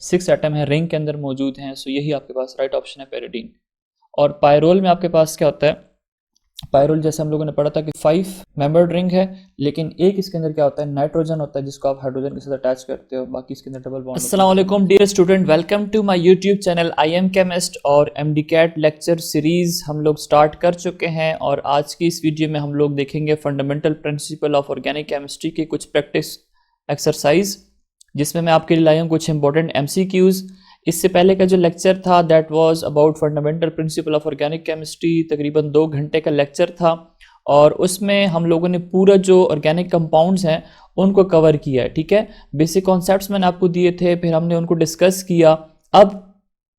6 atom है ring के अंदर मौजूद हैं, सो यही आपके पास राइट ऑप्शन है पैरिडीन। और पायरोल में आपके पास क्या होता है, पायरोल जैसे हम लोगों ने पढ़ा था कि 5 मेंबर्ड रिंग है, लेकिन एक इसके अंदर क्या होता है, नाइट्रोजन होता है जिसको आप हाइड्रोजन के साथ अटैच करते हो, बाकी इसके अंदर डबल बॉन्ड। अस्सलाम वालेकुम dear student, welcome to my YouTube channel I am chemist. और MD-CAT लेक्चर सीरीज हम लोग स्टार्ट कर चुके हैं और आज की इस वीडियो में हम लोग देखेंगे fundamental principle of organic chemistry के कुछ प्रैक्टिस एक्सरसाइज, जिसमें मैं आपके लिए लाया हूँ कुछ इंपॉर्टेंट MCQs। इससे पहले का जो लेक्चर था that was about fundamental principle of organic chemistry, तकरीबन 2 घंटे का लेक्चर था और उसमें हम लोगों ने पूरा जो ऑर्गेनिक कंपाउंड्स हैं उनको कवर किया है। ठीक है, बेसिक कॉन्सेप्ट्स मैंने आपको दिए थे, फिर हमने उनको डिस्कस किया। अब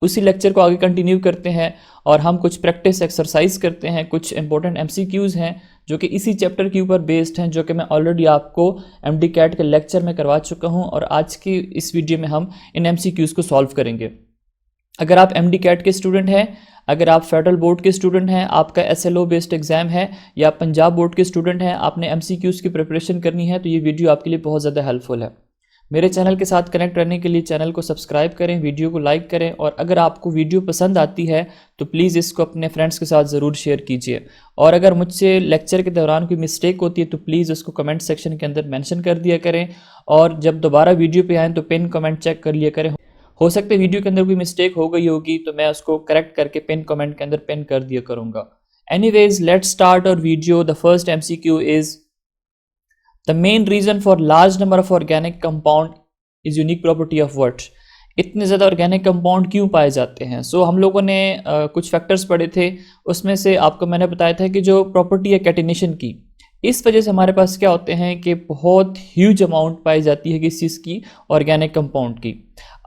उसी लेक्चर को आगे कंटिन्यू करते हैं और हम कुछ प्रैक्टिस एक्सरसाइज करते हैं, कुछ इंपॉर्टेंट MCQs हैं जो कि इसी चैप्टर के ऊपर बेस्ड हैं, जो कि मैं ऑलरेडी आपको MD-CAT के लेक्चर में करवा चुका हूं और आज की इस वीडियो में हम इन MCQs को सॉल्व करेंगे। अगर आप MD-CAT के स्टूडेंट हैं, अगर आप फेडरल बोर्ड के स्टूडेंट हैं, आपका SLO बेस्ड एग्जाम है, या पंजाब बोर्ड के स्टूडेंट हैं, आपने MCQs की प्रिपरेशन करनी है, तो ये वीडियो आपके लिए बहुत ज़्यादा हेल्पफुल है। मेरे चैनल के साथ कनेक्ट रहने के लिए चैनल को सब्सक्राइब करें, वीडियो को लाइक करें और अगर आपको वीडियो पसंद आती है तो प्लीज़ इसको अपने फ्रेंड्स के साथ ज़रूर शेयर कीजिए। और अगर मुझसे लेक्चर के दौरान कोई मिस्टेक होती है तो प्लीज़ उसको कमेंट सेक्शन के अंदर मेंशन कर दिया करें और जब दोबारा वीडियो पे आएँ तो पिन कमेंट चेक कर लिया करें। हो सकता है वीडियो के अंदर कोई मिस्टेक हो गई होगी तो मैं उसको करेक्ट करके पिन कमेंट के अंदर पिन कर दिया करूँगा। एनीवेज लेट्स स्टार्ट और video. The first MCQ is The main reason for large number of organic compound is unique property of what? इतने ज़्यादा ऑर्गेनिक कंपाउंड क्यों पाए जाते हैं? सो हम लोगों ने कुछ फैक्टर्स पढ़े थे, उसमें से आपको मैंने बताया था कि जो प्रॉपर्टी है कैटिनेशन की, इस वजह से हमारे पास क्या होते हैं कि बहुत ह्यूज अमाउंट पाई जाती है किस चीज़ की, ऑर्गेनिक कंपाउंड की।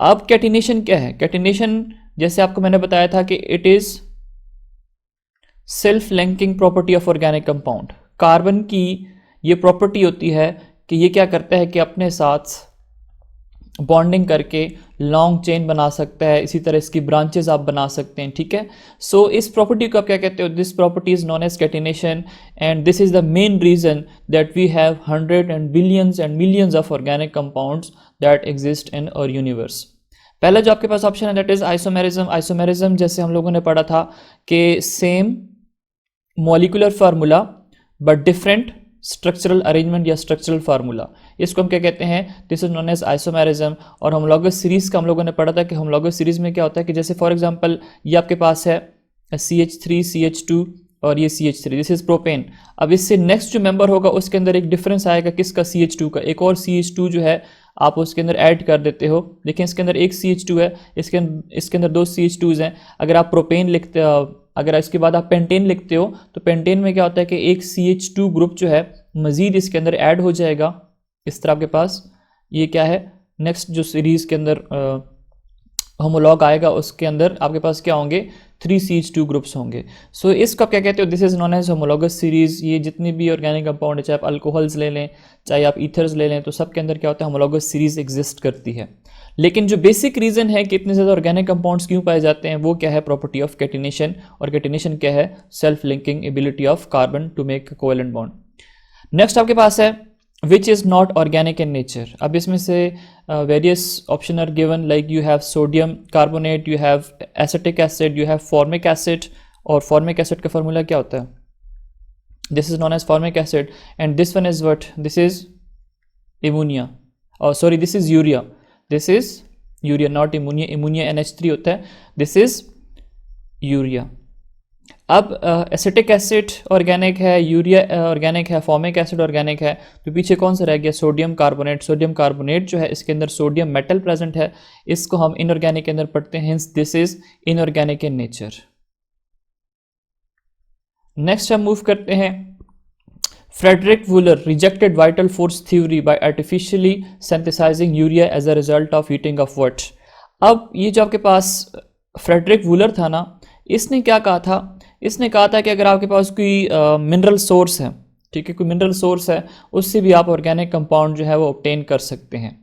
अब कैटिनेशन क्या है? कैटिनेशन जैसे आपको मैंने बताया था कि it is self linking property of organic compound. Carbon की ये प्रॉपर्टी होती है कि ये क्या करता है कि अपने साथ बॉन्डिंग करके लॉन्ग चेन बना सकता है, इसी तरह इसकी ब्रांचेस आप बना सकते हैं। ठीक है, सो इस प्रॉपर्टी को आप क्या कहते हो? This property is known as catenation and this is the main reason that we have hundred and billions and millions of organic compounds that exist in our universe. पहला जो आपके पास ऑप्शन है दैट इज आइसोमेरिज्म। आइसोमेरिज्म जैसे हम लोगों ने पढ़ा था कि same molecular formula but different structural arrangement या स्ट्रक्चरल फार्मूला, इसको हम क्या कहते हैं? This is known as isomerism. और होमोलॉगस सीरीज का हम लोगों ने पढ़ा था कि होमोलॉगस सीरीज में क्या होता है कि जैसे फॉर एग्जांपल ये आपके पास है CH3 CH2 और ये CH3, दिस इज प्रोपेन। अब इससे नेक्स्ट जो मेंबर होगा उसके अंदर एक डिफरेंस आएगा, किसका? CH2 का। एक और CH2 जो है आप उसके अंदर ऐड कर देते हो, देखिए इसके अंदर एक CH2 है, इसके अंदर 2 CH2s हैं। अगर आप प्रोपेन लिखते अगर इसके बाद आप पेंटेन लिखते हो तो पेंटेन में क्या होता है कि एक CH2 ग्रुप जो है मज़ीद इसके अंदर ऐड हो जाएगा। इस तरह आपके पास ये क्या है, नेक्स्ट जो सीरीज़ के अंदर होमोलॉग आएगा उसके अंदर आपके पास क्या होंगे? 3 CH2 ग्रुप्स होंगे। सो इसको आप क्या कहते हो? This is known as homologous series. ये जितनी भी ऑर्गेनिक कंपाउंड है, चाहे आप अल्कोहल्स ले लें चाहे आप ईथर्स ले लें, तो सब के अंदर क्या होता है? होमोलॉगस सीरीज़ एग्जिस्ट करती है। लेकिन जो बेसिक रीज़न है कि इतने ज़्यादा ऑर्गेनिक कंपाउंड्स क्यों पाए जाते हैं वो क्या है? Property of catenation. और कैटिनेशन क्या है? Self linking ability of carbon to make covalent bond. Next आपके पास है which is not organic in nature. अब इसमें से various option are given, like you have sodium carbonate, you have acetic acid, you have formic acid. और formic acid का formula क्या होता है? This is known as formic acid and this one is what? This is ammonia, और sorry this is urea. This is urea not ammonia, ammonia NH3 होता है, this is urea. अब acetic acid organic है, urea organic है, formic acid organic है, तो पीछे कौन सा रह गया? Sodium carbonate. सोडियम कार्बोनेट जो है इसके अंदर सोडियम मेटल प्रेजेंट है, इसको हम इनऑर्गेनिक के अंदर पढ़ते हैं, this is inorganic in nature. Next हम मूव करते हैं। Friedrich Wohler rejected vital force theory by artificially synthesising urea as a result of heating of what? अब ये जो आपके पास फ्रेडरिक वूलर था ना, इसने क्या कहा था? इसने कहा था कि अगर आपके पास कोई मिनरल सोर्स है, ठीक है, कोई मिनरल सोर्स है, उससे भी आप ऑर्गेनिक कंपाउंड जो है वो ऑब्टेन कर सकते हैं।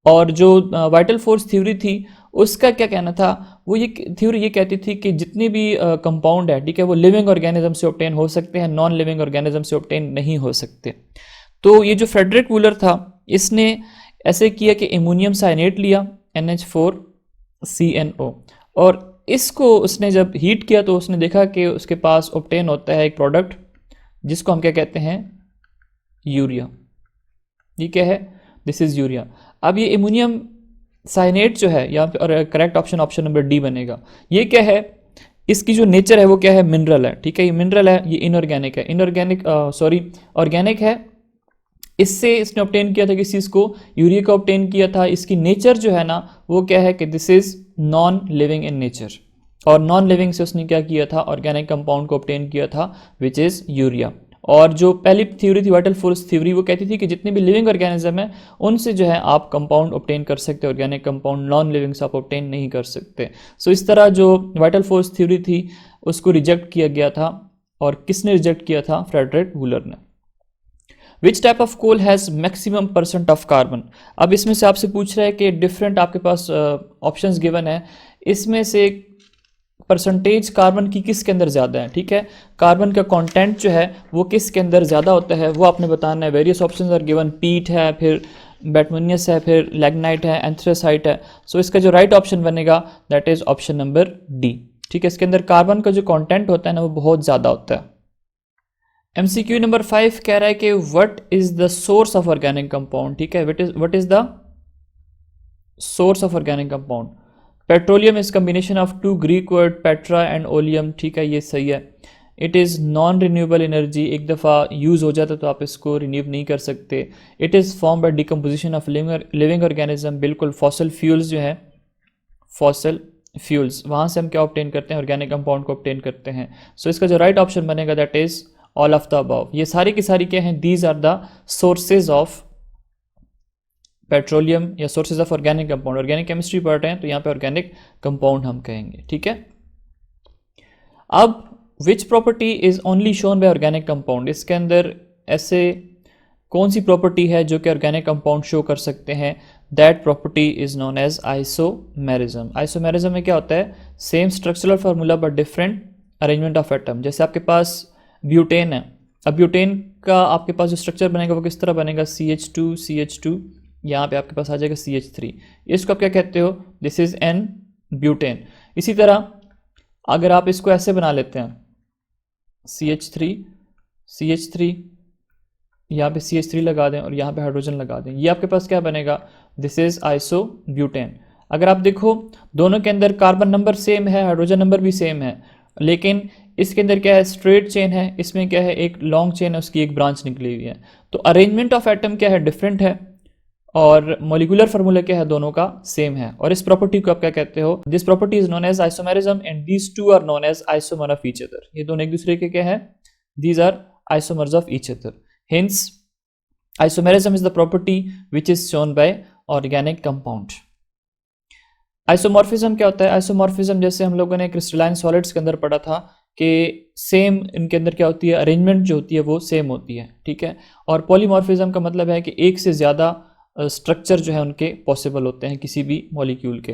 और जो वाइटल फोर्स थ्योरी थी उसका क्या कहना था? वो ये थ्योरी ये कहती थी कि जितने भी कंपाउंड है, ठीक है, वो लिविंग ऑर्गेनिज्म से ऑब्टेन हो सकते हैं, नॉन लिविंग ऑर्गेनिज्म से ऑब्टेन नहीं हो सकते। तो ये जो फ्रेडरिक वूलर था इसने ऐसे किया कि एमोनियम साइनेट लिया, NH4CNO। और इसको उसने जब हीट किया तो उसने देखा कि उसके पास ऑब्टेन होता है एक प्रोडक्ट जिसको हम क्या कहते हैं, यूरिया। ये क्या है, दिस इज यूरिया। अब ये एमोनियम साइनेट जो है यहाँ पे, और करेक्ट ऑप्शन नंबर डी बनेगा। ये क्या है, इसकी जो नेचर है वो क्या है, मिनरल है। ठीक है, ये मिनरल है, ये इनऑर्गेनिक है, ऑर्गेनिक है। इससे इसने ऑब्टेन किया था किस चीज़ को, यूरिया को ऑब्टेन किया था। इसकी नेचर जो है ना वो क्या है कि this is non living in nature, और नॉन लिविंग से उसने क्या किया था, ऑर्गेनिक कंपाउंड को ऑब्टेन किया था विच इज यूरिया। और जो पहली थ्योरी थी वाइटल फोर्स थ्योरी, वो कहती थी कि जितने भी लिविंग ऑर्गेनिज्म है उनसे जो है आप कंपाउंड ऑब्टेन कर सकते, ऑर्गेनिक कंपाउंड नॉन लिविंग से आप ऑब्टेन नहीं कर सकते। सो इस तरह जो वाइटल फोर्स थ्योरी थी उसको रिजेक्ट किया गया था। और किसने रिजेक्ट किया था, फ्रेडरिक वूलर ने। Which type of coal has maximum % of carbon. अब इसमें से आपसे पूछ रहा है कि डिफरेंट आपके पास ऑप्शंस गिवन है, इसमें से परसेंटेज कार्बन की किसके अंदर ज़्यादा है। ठीक है, कार्बन का कंटेंट जो है वो किसके अंदर ज़्यादा होता है वो आपने बताना है। वेरियस ऑप्शंस आर गिवन, पीट है, फिर बैटमोनियस है, फिर लैग्नाइट है, एंथ्रेसाइट है। सो इसका जो राइट ऑप्शन बनेगा that is option number D. ठीक है, इसके अंदर कार्बन का जो कंटेंट होता है ना वो बहुत ज़्यादा होता है। MCQ नंबर 5 कह रहा है कि what is the source of organic compound. ठीक है, what is the source of organic compound. Petroleum is combination of two Greek word petra and oleum. ठीक है, ये सही है। It is non renewable energy, एक दफ़ा यूज़ हो जाता तो आप इसको रिन्यू नहीं कर सकते। It is form by decomposition of living organism. बिल्कुल, फॉसल फ्यूल्स जो है, फॉसल फ्यूल्स, वहाँ से हम क्या ऑब्टेन करते हैं, ऑर्गेनिक कंपाउंड को ऑब्टेन करते हैं। सो इसका जो राइट ऑप्शन बनेगा that is all of the above. ये सारी की सारी क्या हैं, these are the sources of petroleum या sources of organic compound. Organic chemistry पढ़ रहे हैं तो यहाँ पे ऑर्गेनिक कंपाउंड हम कहेंगे। ठीक है, अब which property is only shown by organic compound. इसके अंदर ऐसे कौन सी प्रॉपर्टी है जो कि ऑर्गेनिक कंपाउंड शो कर सकते हैं, that property is known as isomerism. Isomerism में क्या होता है, same structural formula but different arrangement of atom. जैसे आपके पास ब्यूटेन है, अब ब्यूटेन का आपके पास जो स्ट्रक्चर बनेगा वो किस तरह बनेगा, CH2, यहाँ पे आपके पास आ जाएगा CH3। इसको आप क्या कहते हो, दिस इज एन ब्यूटेन। इसी तरह अगर आप इसको ऐसे बना लेते हैं CH3, यहाँ पे CH3 लगा दें और यहाँ पे हाइड्रोजन लगा दें, ये आपके पास क्या बनेगा, दिस इज आइसोब्यूटेन। अगर आप देखो दोनों के अंदर कार्बन नंबर सेम है, हाइड्रोजन नंबर भी सेम है, लेकिन इसके अंदर क्या है, स्ट्रेट चेन है, इसमें क्या है, एक लॉन्ग चेन है, उसकी एक ब्रांच निकली हुई है। तो अरेंजमेंट ऑफ एटम क्या है, डिफरेंट है, और मॉलिक्यूलर फार्मूला क्या है, दोनों का सेम है। और इस प्रॉपर्टी को आप क्या कहते हो, this property is known as isomerism and these two are known as isomer of each other. ये दोनों एक दूसरे के क्या है, these are isomers of each other. Hence isomerism is the property which is shown by organic compound. Isomorphism क्या होता है, आइसोमॉर्फिज्म जैसे हम लोगों ने क्रिस्टलाइन सॉलिड्स के अंदर पढ़ा था कि सेम इनके अंदर क्या होती है, अरेंजमेंट जो होती है वो सेम होती है। ठीक है, और पॉलीमॉर्फिज्म का मतलब है कि एक से ज़्यादा स्ट्रक्चर जो है उनके पॉसिबल होते हैं किसी भी मॉलिक्यूल के,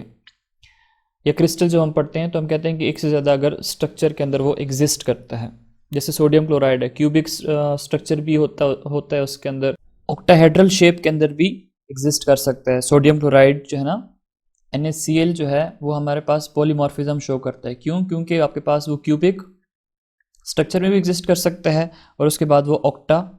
या क्रिस्टल जो हम पढ़ते हैं तो हम कहते हैं कि एक से ज़्यादा अगर स्ट्रक्चर के अंदर वो एग्जिस्ट करता है। जैसे सोडियम क्लोराइड है, क्यूबिक स्ट्रक्चर भी होता है उसके अंदर, ऑक्टाहेड्रल शेप के अंदर भी एग्जिस्ट कर सकता है। सोडियम क्लोराइड जो है ना, NaCl जो है वो हमारे पास पॉलीमॉर्फिज्म शो करता है। क्यों, क्योंकि आपके पास वो क्यूबिक स्ट्रक्चर में भी एग्जिस्ट कर सकता है और उसके बाद वो ऑक्टाहेड्रल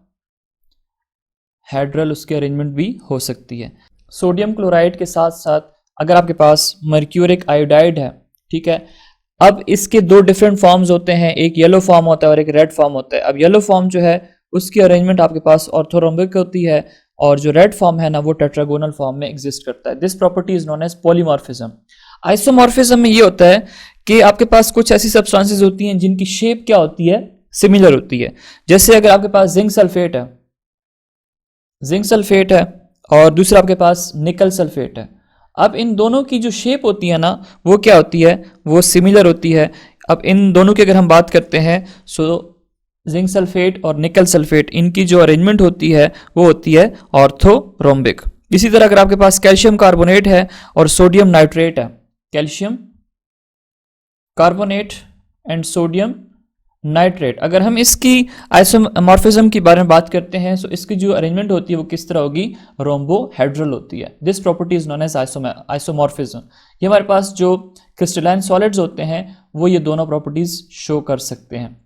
उसकी अरेंजमेंट भी हो सकती है। सोडियम क्लोराइड के साथ साथ अगर आपके पास मर्क्यूरिक आयोडाइड है, ठीक है, अब इसके दो डिफरेंट फॉर्म्स होते हैं, एक येलो फॉर्म होता है और एक रेड फॉर्म होता है। अब येलो फॉर्म जो है उसकी अरेंजमेंट आपके पास ऑर्थोरोम्बिक होती है और जो रेड फॉर्म है ना वो टेट्रागोनल फॉर्म में एग्जिस्ट करता है। This property is known as polymorphism. Isomorphism में ये होता है कि आपके पास कुछ ऐसी सब्सटेंसेस होती हैं जिनकी शेप क्या होती है, सिमिलर होती है। जैसे अगर आपके पास जिंक सल्फेट है और दूसरा आपके पास निकल सल्फेट है। अब इन दोनों की जो शेप होती है ना वो क्या होती है, वो सिमिलर होती है। अब इन दोनों की अगर हम बात करते हैं सो जिंक सल्फेट और निकल सल्फेट, इनकी जो अरेंजमेंट होती है वो होती है ऑर्थोरोम्बिक। इसी तरह अगर आपके पास कैल्शियम कार्बोनेट है और सोडियम नाइट्रेट है, calcium carbonate and sodium nitrate. अगर हम इसकी आइसोमॉर्फिज्म के बारे में बात करते हैं तो इसकी जो अरेंजमेंट होती है वो किस तरह होगी, रोम्बोहेड्रल होती है। This property is known as isomorphism. ये हमारे पास जो क्रिस्टलाइन सॉलिड्स होते हैं वो ये दोनों प्रॉपर्टीज शो कर सकते हैं।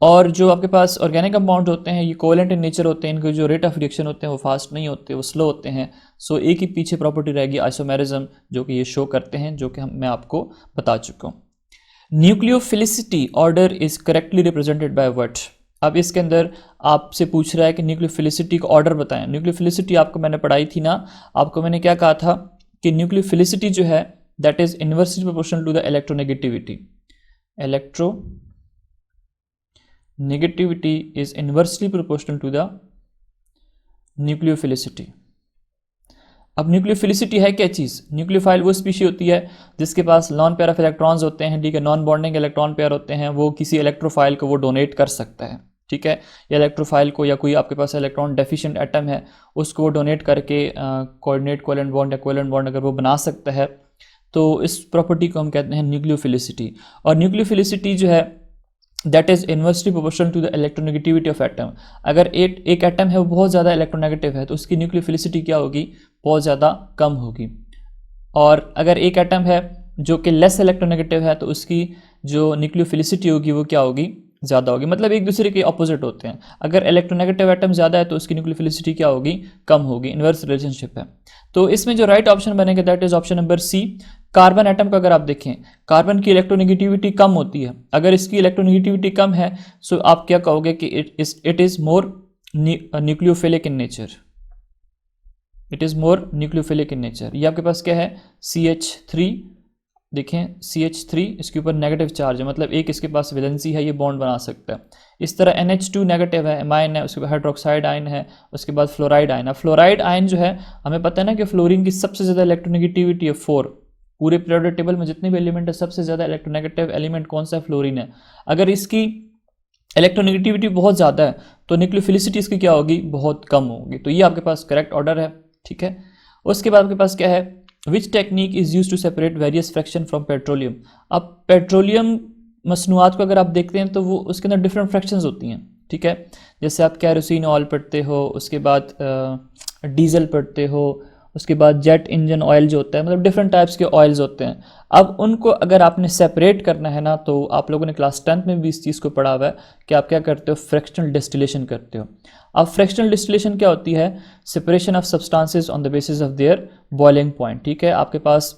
और जो आपके पास ऑर्गेनिक कंपाउंड होते हैं ये कोवेलेंट इन नेचर होते हैं, इनके जो रेट ऑफ रिएक्शन होते हैं वो फास्ट नहीं होते, वो स्लो होते हैं। सो एक ही पीछे प्रॉपर्टी रहेगी आइसोमेरिज्म, जो कि ये शो करते हैं, जो कि मैं आपको बता चुका हूँ। Nucleophilicity order is correctly represented by what. अब इसके अंदर आपसे पूछ रहा है कि न्यूक्लियोफिलिसिटी का ऑर्डर बताएं। न्यूक्लियोफिलिसिटी आपको मैंने पढ़ाई थी ना, आपको मैंने क्या कहा था कि न्यूक्लियोफिलिसिटी जो है that is inversely proportional to the electronegativity. Negativity is inversely proportional to the nucleophilicity। अब न्यूक्लियोफिलिसिटी है क्या चीज़? न्यूक्लियोफाइल वो स्पीशी होती है जिसके पास नॉन पेयर ऑफ इलेक्ट्रॉन्स होते हैं, ठीक है, नॉन बॉन्डिंग इलेक्ट्रॉन पेयर होते हैं। वो किसी इलेक्ट्रोफाइल को वो डोनेट कर सकता है, ठीक है, या इलेक्ट्रोफाइल को, या कोई आपके पास इलेक्ट्रॉन डेफिशिएंट एटम है उसको वो डोनेट करके कोऑर्डिनेट कोवेलेंट बॉन्ड या कोवेलेंट बॉन्ड अगर वो बना सकता है तो इस प्रॉपर्टी को हम कहते हैं न्यूक्लियोफिलिसिटी। और न्यूक्लियोफिलिसिटी जो है that is inversely proportional to the electronegativity of atom. अगर एक एटम है वो बहुत ज़्यादा इलेक्ट्रोनेगेटिव है तो उसकी न्यूक्लियोफिलिसिटी क्या होगी, बहुत ज़्यादा कम होगी। और अगर एक एटम है जो कि लेस इलेक्ट्रोनेगेटिव है तो उसकी जो न्यूक्लियोफिलिसिटी होगी वो क्या होगी, ज़्यादा होगी। मतलब एक दूसरे के ऑपोजिट होते हैं। अगर इलेक्ट्रोनेगेटिव एटम ज़्यादा है तो उसकी न्यूक्लियोफिलिसिटी क्या होगी, कम होगी। इन्वर्स रिलेशनशिप है। तो इसमें जो राइट ऑप्शन बनेगा that is option number C. Carbon atom को अगर आप देखें, कार्बन की इलेक्ट्रोनेगेटिविटी कम होती है। अगर इसकी इलेक्ट्रोनेगेटिविटी कम है सो आप क्या कहोगे कि it is more nucleophilic in nature. It is more nucleophilic in nature. ये आपके पास क्या है, CH3। देखें CH3 इसके ऊपर नेगेटिव चार्ज है, मतलब एक इसके पास वैलेंसी है, ये बॉन्ड बना सकता है। इस तरह NH2 नेगेटिव है, एमाइन है, उसके बाद हाइड्रोक्साइड आयन है, उसके बाद फ्लोराइड आयन है। फ्लोराइड आयन जो है हमें पता है ना कि फ्लोरीन की सबसे ज़्यादा इलेक्ट्रोनेगेटिविटी है 4। पूरे पीरियोडिक टेबल में जितने भी एलिमेंट है सबसे ज़्यादा इलेक्ट्रोनेगेटिव एलिमेंट कौन सा है, फ्लोरीन है। अगर इसकी इलेक्ट्रोनेगेटिविटी बहुत ज़्यादा है तो न्यूक्लियोफिलिसिटी इसकी क्या होगी, बहुत कम होगी। तो ये आपके पास करेक्ट ऑर्डर है, ठीक है। उसके बाद आपके पास क्या है, which technique is use to separate various fraction from petroleum. अब पेट्रोलियम मसनूआत को अगर आप देखते हैं तो वो उसके अंदर डिफरेंट फ्रैक्शंस होती हैं, ठीक है। जैसे आप कैरोसिन ऑयल पढ़ते हो, उसके बाद डीजल पढ़ते हो, उसके बाद जेट इंजन ऑयल जो होता है, मतलब डिफरेंट टाइप्स के ऑयल्स होते हैं। अब उनको अगर आपने सेपरेट करना है ना, तो आप लोगों ने क्लास 10th में भी इस चीज़ को पढ़ा हुआ है कि आप क्या करते हो, फ्रैक्शनल डिस्टिलेशन करते हो। अब फ्रैक्शनल डिस्टिलेशन क्या होती है, separation of substances on the basis of their boiling point, ठीक है। आपके पास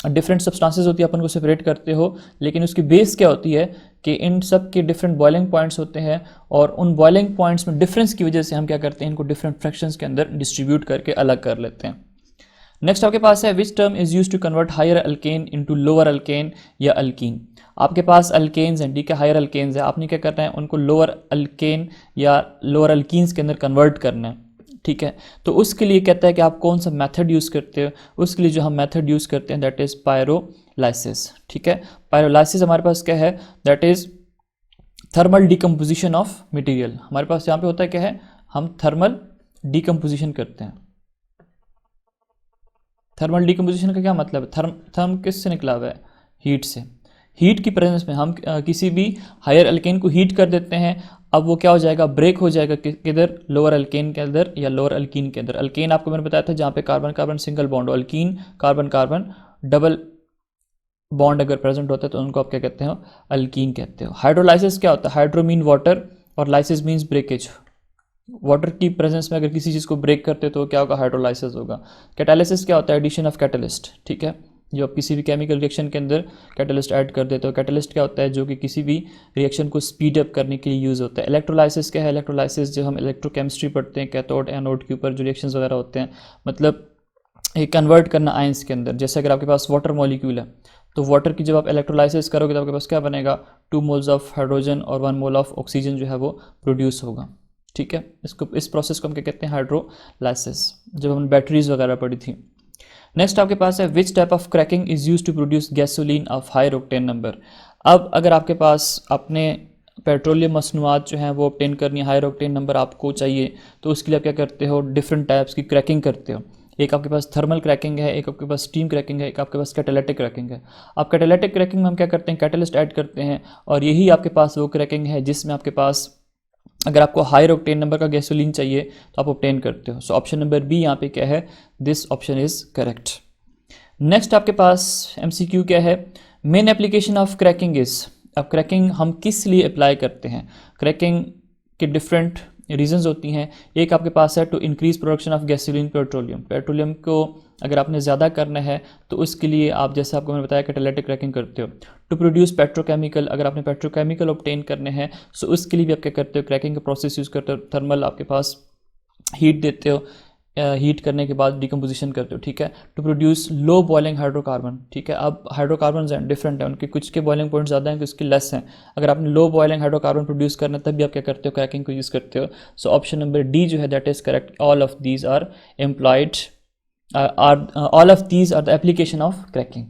डिफरेंट सब्सटेंसेस होती है, अपन को सेपरेट करते हो, लेकिन उसकी बेस क्या होती है कि इन सब के डिफरेंट बॉइलिंग पॉइंट्स होते हैं और उन बॉइलिंग पॉइंट्स में डिफरेंस की वजह से हम क्या करते हैं, इनको डिफरेंट फ्रैक्शंस के अंदर डिस्ट्रीब्यूट करके अलग कर लेते हैं। नेक्स्ट आपके पास है which term is use to convert higher alkane into lower alkane या अल्कीन। आपके पास अल्केन्स हैं, ठीक है, हायर अल्केन्स है, आपने क्या करना है, उनको लोअर अल्केन या लोअर अल्कीन्स के अंदर कन्वर्ट करना है, ठीक है। तो उसके लिए कहता है कि आप कौन सा मेथड यूज़ करते हो। उसके लिए जो हम मेथड यूज़ करते हैं दैट इज़ पायरोलाइसिस, ठीक है। पायरोलाइसिस हमारे पास क्या है, that is thermal decomposition of material. हमारे पास यहाँ पे होता है क्या है, हम थर्मल डिकम्पोजिशन करते हैं। थर्मल डिकम्पोजिशन का क्या मतलब है, थर्म किससे निकला हुआ है, हीट से। हीट की प्रेजेंस में हम किसी भी हायर अल्केन को हीट कर देते हैं। अब वो क्या हो जाएगा, ब्रेक हो जाएगा किधर, लोअर अल्केन के अंदर या लोअर अल्कीन के अंदर। अल्केन आपको मैंने बताया था जहाँ पे कार्बन कार्बन सिंगल बॉन्ड हो, alkyne carbon carbon double bond अगर प्रेजेंट होता है तो उनको आप क्या कहते हो, अल्कीन कहते हो। हाइड्रोलाइसिस क्या होता है, हाइड्रो मीन वाटर और लाइसिस मीन्स ब्रेकेज। वाटर की प्रेजेंस में अगर किसी चीज़ को ब्रेक करते तो क्या होगा, हाइड्रोलाइसिस होगा। कैटालिसिस क्या होता है, एडिशन ऑफ कैटलिस्ट, ठीक है, जो आप किसी भी केमिकल रिएक्शन के अंदर कैटलिस्ट ऐड कर देते हो। कैटलिस्ट क्या होता है, जो कि किसी भी रिएक्शन को स्पीड अप करने के लिए यूज़ होता है। इलेक्ट्रोलाइसिस क्या है, इलेक्ट्रोलाइसिस जो हम इलेक्ट्रोकेमिस्ट्री पढ़ते हैं, कैथोड एनोड के ऊपर जो रिएक्शंस वगैरह होते हैं, मतलब ये कन्वर्ट करना आयंस के अंदर। जैसे अगर आपके पास वाटर मॉलिक्यूल है तो वाटर की जब आप इलेक्ट्रोलाइसिस करोगे तो आपके पास क्या बनेगा, 2 मोल्स ऑफ हाइड्रोजन और 1 मोल ऑफ ऑक्सीजन जो है वो प्रोड्यूस होगा, ठीक है। इस प्रोसेस को हम क्या कहते हैं, हाइड्रोलाइसिस, जब हमने बैटरीज वगैरह पढ़ी थी। नेक्स्ट आपके पास है which type of cracking is use to produce gasoline of higher octane number. अब अगर आपके पास अपने पेट्रोलियम मसनूआत जो हैं वो ऑब्टेन करनी है, हायर ऑक्टेन नंबर आपको चाहिए, तो उसके लिए आप क्या करते हो, डिफरेंट टाइप्स की क्रैकिंग करते हो। एक आपके पास थर्मल क्रैकिंग है, एक आपके पास स्टीम क्रैकिंग है, एक आपके पास कैटालिटिक क्रैकिंग है। अब कैटालिटिक क्रैकिंग में हम क्या करते हैं, कैटलिस्ट ऐड करते हैं, और यही आपके पास वो क्रैकिंग है जिसमें आपके पास अगर आपको हायर ऑक्टेन नंबर का गैसोलीन चाहिए तो आप ऑब्टेन करते हो। सो ऑप्शन नंबर बी यहाँ पे क्या है, this option is correct. Next आपके पास एमसीक्यू क्या है, main application of cracking is. अब क्रैकिंग हम किस लिए अप्लाई करते हैं, क्रैकिंग के डिफरेंट रीजंस होती हैं। एक आपके पास है to increase production of gasoline petroleum, petroleum को अगर आपने ज़्यादा करना है तो उसके लिए आप, जैसे आपको मैंने बताया, कैटालिटिक क्रैकिंग करते हो। टू प्रोड्यूस पेट्रोकेमिकल, अगर आपने पेट्रोकेमिकल ऑब्टेन करने हैं सो उसके लिए भी आप क्या करते हो, क्रैकिंग का प्रोसेस यूज़ करते हो। थर्मल आपके पास हीट देते हो, हीट करने के बाद डिकम्पोजिशन करते हो, ठीक है। To produce low boiling hydrocarbon, ठीक है। अब हाइड्रोकार्बन हैं डिफरेंट है, उनके कुछ के बॉइलिंग पॉइंट ज़्यादा हैं, कुछ के लेस हैं। अगर आपने लो बॉइलिंग हाइड्रोकार्बन प्रोड्यूस करना है तब भी आप क्या करते हो, क्रैकिंग को यूज़ करते हो। सो ऑप्शन नंबर डी जो है that is correct, all of these are employed, all of these are the application of cracking.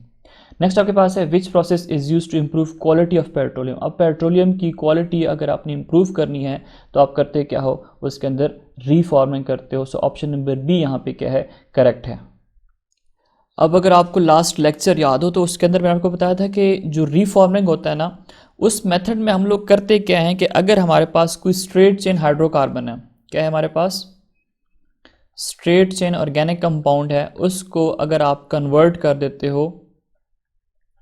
Next आपके पास है which process is use to improve quality of petroleum. अब petroleum की quality अगर आपने improve करनी है तो आप करते क्या हो, उसके अंदर रीफॉर्मिंग करते हो। सो ऑप्शन नंबर बी यहाँ पे क्या है, करेक्ट है। अब अगर आपको लास्ट लेक्चर याद हो तो उसके अंदर मैंने आपको बताया था कि जो रीफॉर्मिंग होता है ना, उस मेथड में हम लोग करते क्या हैं कि अगर हमारे पास कोई स्ट्रेट चेन हाइड्रोकार्बन है, क्या है हमारे पास स्ट्रेट चेन ऑर्गेनिक कंपाउंड है, उसको अगर आप कन्वर्ट कर देते हो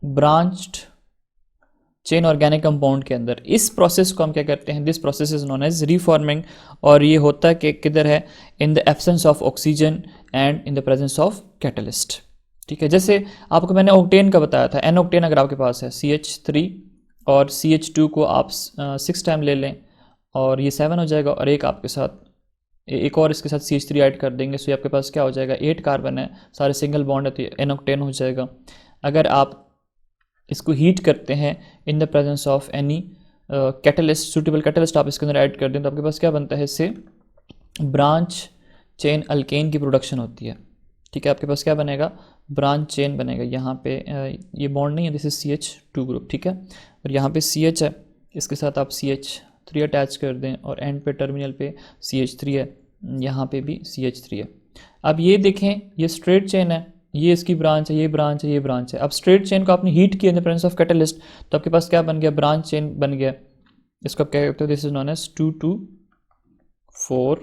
ब्रांच्ड चेन ऑर्गेनिक कंपाउंड के अंदर, इस प्रोसेस को हम क्या करते हैं, this process is known as reforming. और ये होता है कि किधर है, in the absence of oxygen and in the presence of catalyst, ठीक है। जैसे आपको मैंने ऑक्टेन का बताया था, एन ऑक्टेन अगर आपके पास है CH3 और CH2 को आप 6 टाइम ले लें और ये 7 हो जाएगा, और एक आपके साथ एक और इसके साथ CH3 ऐड कर देंगे, सो आपके पास क्या हो जाएगा, 8 कार्बन है, सारे सिंगल बॉन्ड है, तो एन ऑक्टेन हो जाएगा। अगर आप इसको हीट करते हैं इन the presence of any catalyst, suitable catalyst आप इसके अंदर ऐड कर दें तो आपके पास क्या बनता है, इससे ब्रांच चेन अल्केन की प्रोडक्शन होती है, ठीक है। आपके पास क्या बनेगा, ब्रांच चेन बनेगा। यहाँ पे ये बॉन्ड नहीं है, दिस इज CH2 ग्रुप, ठीक है। और यहाँ पे CH है, इसके साथ आप CH3 अटैच कर दें, और एंड पे टर्मिनल पे CH3 है, यहाँ पे भी CH3 है। अब ये देखें, ये स्ट्रेट चेन है, ये इसकी ब्रांच है, ये ब्रांच है, ये ब्रांच है। अब स्ट्रेट चेन को आपने हीट किया इन द प्रेजेंस ऑफ कैटलिस्ट तो आपके पास क्या बन गया, ब्रांच चेन बन गया। इसको आप क्या कहते हो, दिस इज नोन एज 2,2,4।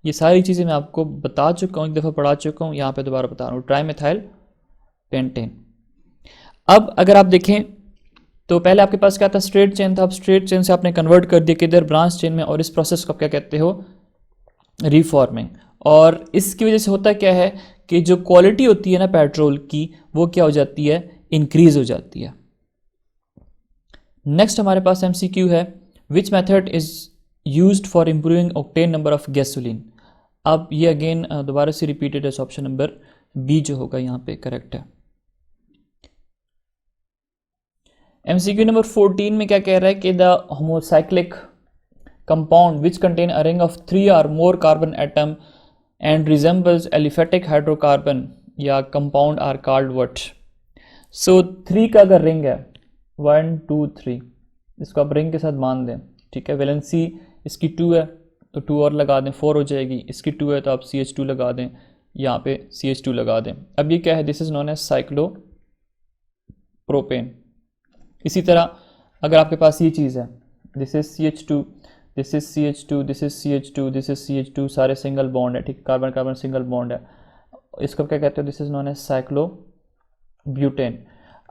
ये सारी चीज़ें मैं आपको बता चुका हूँ, एक दफ़ा पढ़ा चुका हूँ, यहाँ पे दोबारा बता रहा हूँ, ट्राइमेथाइल पेंटेन। अब अगर आप देखें तो पहले आपके पास क्या था, स्ट्रेट चेन था। अब स्ट्रेट चेन से आपने कन्वर्ट कर दिया किधर, ब्रांच चेन में, और इस प्रोसेस को आप क्या कहते हो, रीफॉर्मिंग। और इसकी वजह से होता क्या है कि जो क्वालिटी होती है ना पेट्रोल की, वो क्या हो जाती है, इंक्रीज हो जाती है। नेक्स्ट हमारे पास MCQ है, which method is used for improving octane number of gasoline. अब ये अगेन दोबारा से रिपीटेड है, ऑप्शन नंबर बी जो होगा यहाँ पे करेक्ट है। MCQ नंबर 14 में क्या कह रहा है कि the homocyclic compound which contain a ring of 3 or more carbon atom and resembles aliphatic hydrocarbon या compound are called what। so 3 का अगर रिंग है 1 2 3, इसको आप रिंग के साथ मान दें, ठीक है। वैलेंसी इसकी 2 है तो 2 और लगा दें, 4 हो जाएगी। इसकी 2 है तो आप CH2 लगा दें, यहाँ पे CH2 लगा दें। अब ये क्या है, this is known as cyclopropane. इसी तरह अगर आपके पास ये चीज़ है, this is CH2, this is CH2, this is CH2, this is CH2, सारे सिंगल बॉन्ड है, ठीक, कार्बन कार्बन सिंगल बॉन्ड है, इसको क्या कहते हैं, this is known as cyclobutane.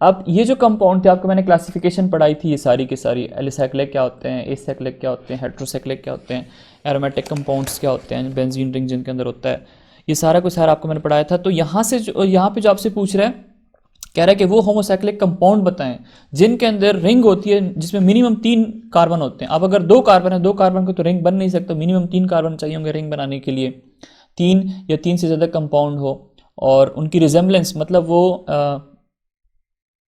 अब ये जो कंपाउंड थे, आपको मैंने क्लासिफिकेशन पढ़ाई थी, ये सारी की सारी, एलिसाइक्लिक क्या होते हैं, एसाइक्लिक क्या होते हैं, हेट्रोसाइक्लिक क्या होते हैं, एरोमेटिक कंपाउंड्स क्या होते हैं, बेंजीन रिंग जिनके अंदर होता है, ये सारा कुछ सारा आपको मैंने पढ़ाया था। तो यहाँ से यहाँ पे जो आपसे पूछ रहा है, कह रहा है कि वो होमोसाइक्लिक कंपाउंड बताएं जिनके अंदर रिंग होती है जिसमें मिनिमम 3 कार्बन होते हैं। अब अगर 2 कार्बन है, 2 कार्बन को तो रिंग बन नहीं सकता, मिनिमम 3 कार्बन चाहिए होंगे रिंग बनाने के लिए, 3 या 3 से ज़्यादा कंपाउंड हो, और उनकी रिजेम्बलेंस मतलब वो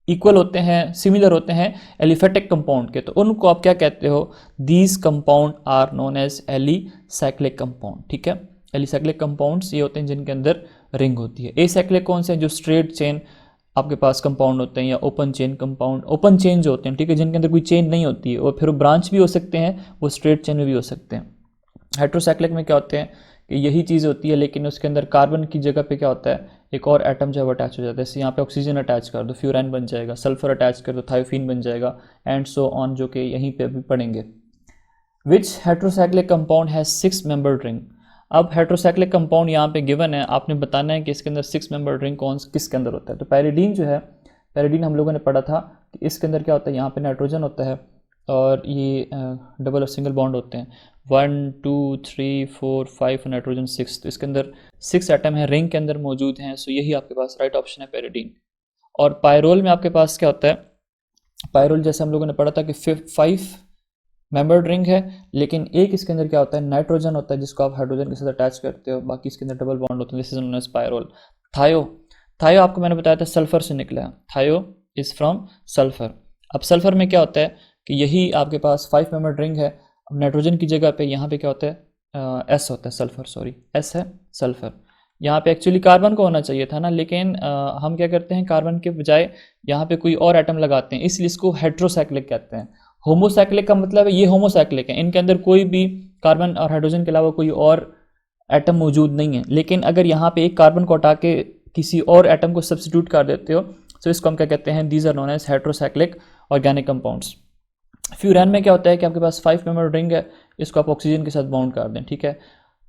इक्वल होते हैं, सिमिलर होते हैं एलिफेटिक कंपाउंड के, तो उनको आप क्या कहते हो, these compound are known as alicyclic compound, ठीक है। एलिसाइक्लिक कंपाउंड्स ये होते हैं जिनके अंदर रिंग होती है। एसाइक्लिक कौन से हैं, जो स्ट्रेट चेन आपके पास कंपाउंड होते हैं, या open chain compound, open chain जो होते हैं, ठीक है, जिनके अंदर कोई चेन नहीं होती है, और फिर वो ब्रांच भी हो सकते हैं, वो स्ट्रेट चेन में भी हो सकते हैं। हेट्रोसाइक्लिक में क्या होते हैं कि यही चीज़ होती है, लेकिन उसके अंदर कार्बन की जगह पे क्या होता है, एक और एटम जो है वो अटैच हो जाता है। जैसे यहाँ पे ऑक्सीजन अटैच कर दो, फ्यूरान बन जाएगा, सल्फर अटैच कर दो, थायोफीन बन जाएगा, एंड सो ऑन, जो कि यहीं पे अभी पढ़ेंगे। Which heterocyclic compound has 6 membered ring. अब हेट्रोसाइक्लिक कंपाउंड यहाँ पे गिवन है, आपने बताना है कि इसके अंदर 6 मेंबर्ड रिंग कौन किसके अंदर होता है। तो पैरिडीन जो है, पैरिडीन हम लोगों ने पढ़ा था कि इसके अंदर क्या होता है, यहाँ पे नाइट्रोजन होता है और ये डबल और सिंगल बॉन्ड होते हैं, 1 2 3 4 5 नाइट्रोजन 6। तो इसके अंदर 6 एटम है, रिंग के अंदर मौजूद हैं। सो यही आपके पास राइट ऑप्शन है पैरिडीन। और पायरोल में आपके पास क्या होता है, पायरोल जैसे हम लोगों ने पढ़ा था कि 5 मेंबर्ड रिंग है, लेकिन एक इसके अंदर क्या होता है, नाइट्रोजन होता है जिसको आप हाइड्रोजन के साथ अटैच करते हो, बाकी इसके अंदर डबल बॉन्ड होते हैं, this is known as pyrrole. Thio, thio आपको मैंने बताया था सल्फर से निकला है, थायो इज फ्रॉम सल्फर। अब सल्फर में क्या होता है कि यही आपके पास 5 मेंबर्ड रिंग है, नाइट्रोजन की जगह पे यहाँ पे क्या होता है, एस होता है, सल्फर, सॉरी एस है सल्फर। यहाँ पे एक्चुअली कार्बन को होना चाहिए था ना, लेकिन हम क्या करते हैं, कार्बन के बजाय यहाँ पे कोई और एटम लगाते हैं, इसलिए इसको हेट्रोसाइक्लिक कहते हैं। होमोसाइक्लिक का मतलब है ये होमोसाइक्लिक है, इनके अंदर कोई भी कार्बन और हाइड्रोजन के अलावा कोई और एटम मौजूद नहीं है। लेकिन अगर यहाँ पे एक कार्बन को हटा के किसी और एटम को सब्स्टिट्यूट कर देते हो, तो इसको हम क्या कहते हैं, these are known as heterocyclic organic compounds. Furan में क्या होता है कि आपके पास 5 मेंबर रिंग है, इसको आप ऑक्सीजन के साथ बाउंड कर दें, ठीक है,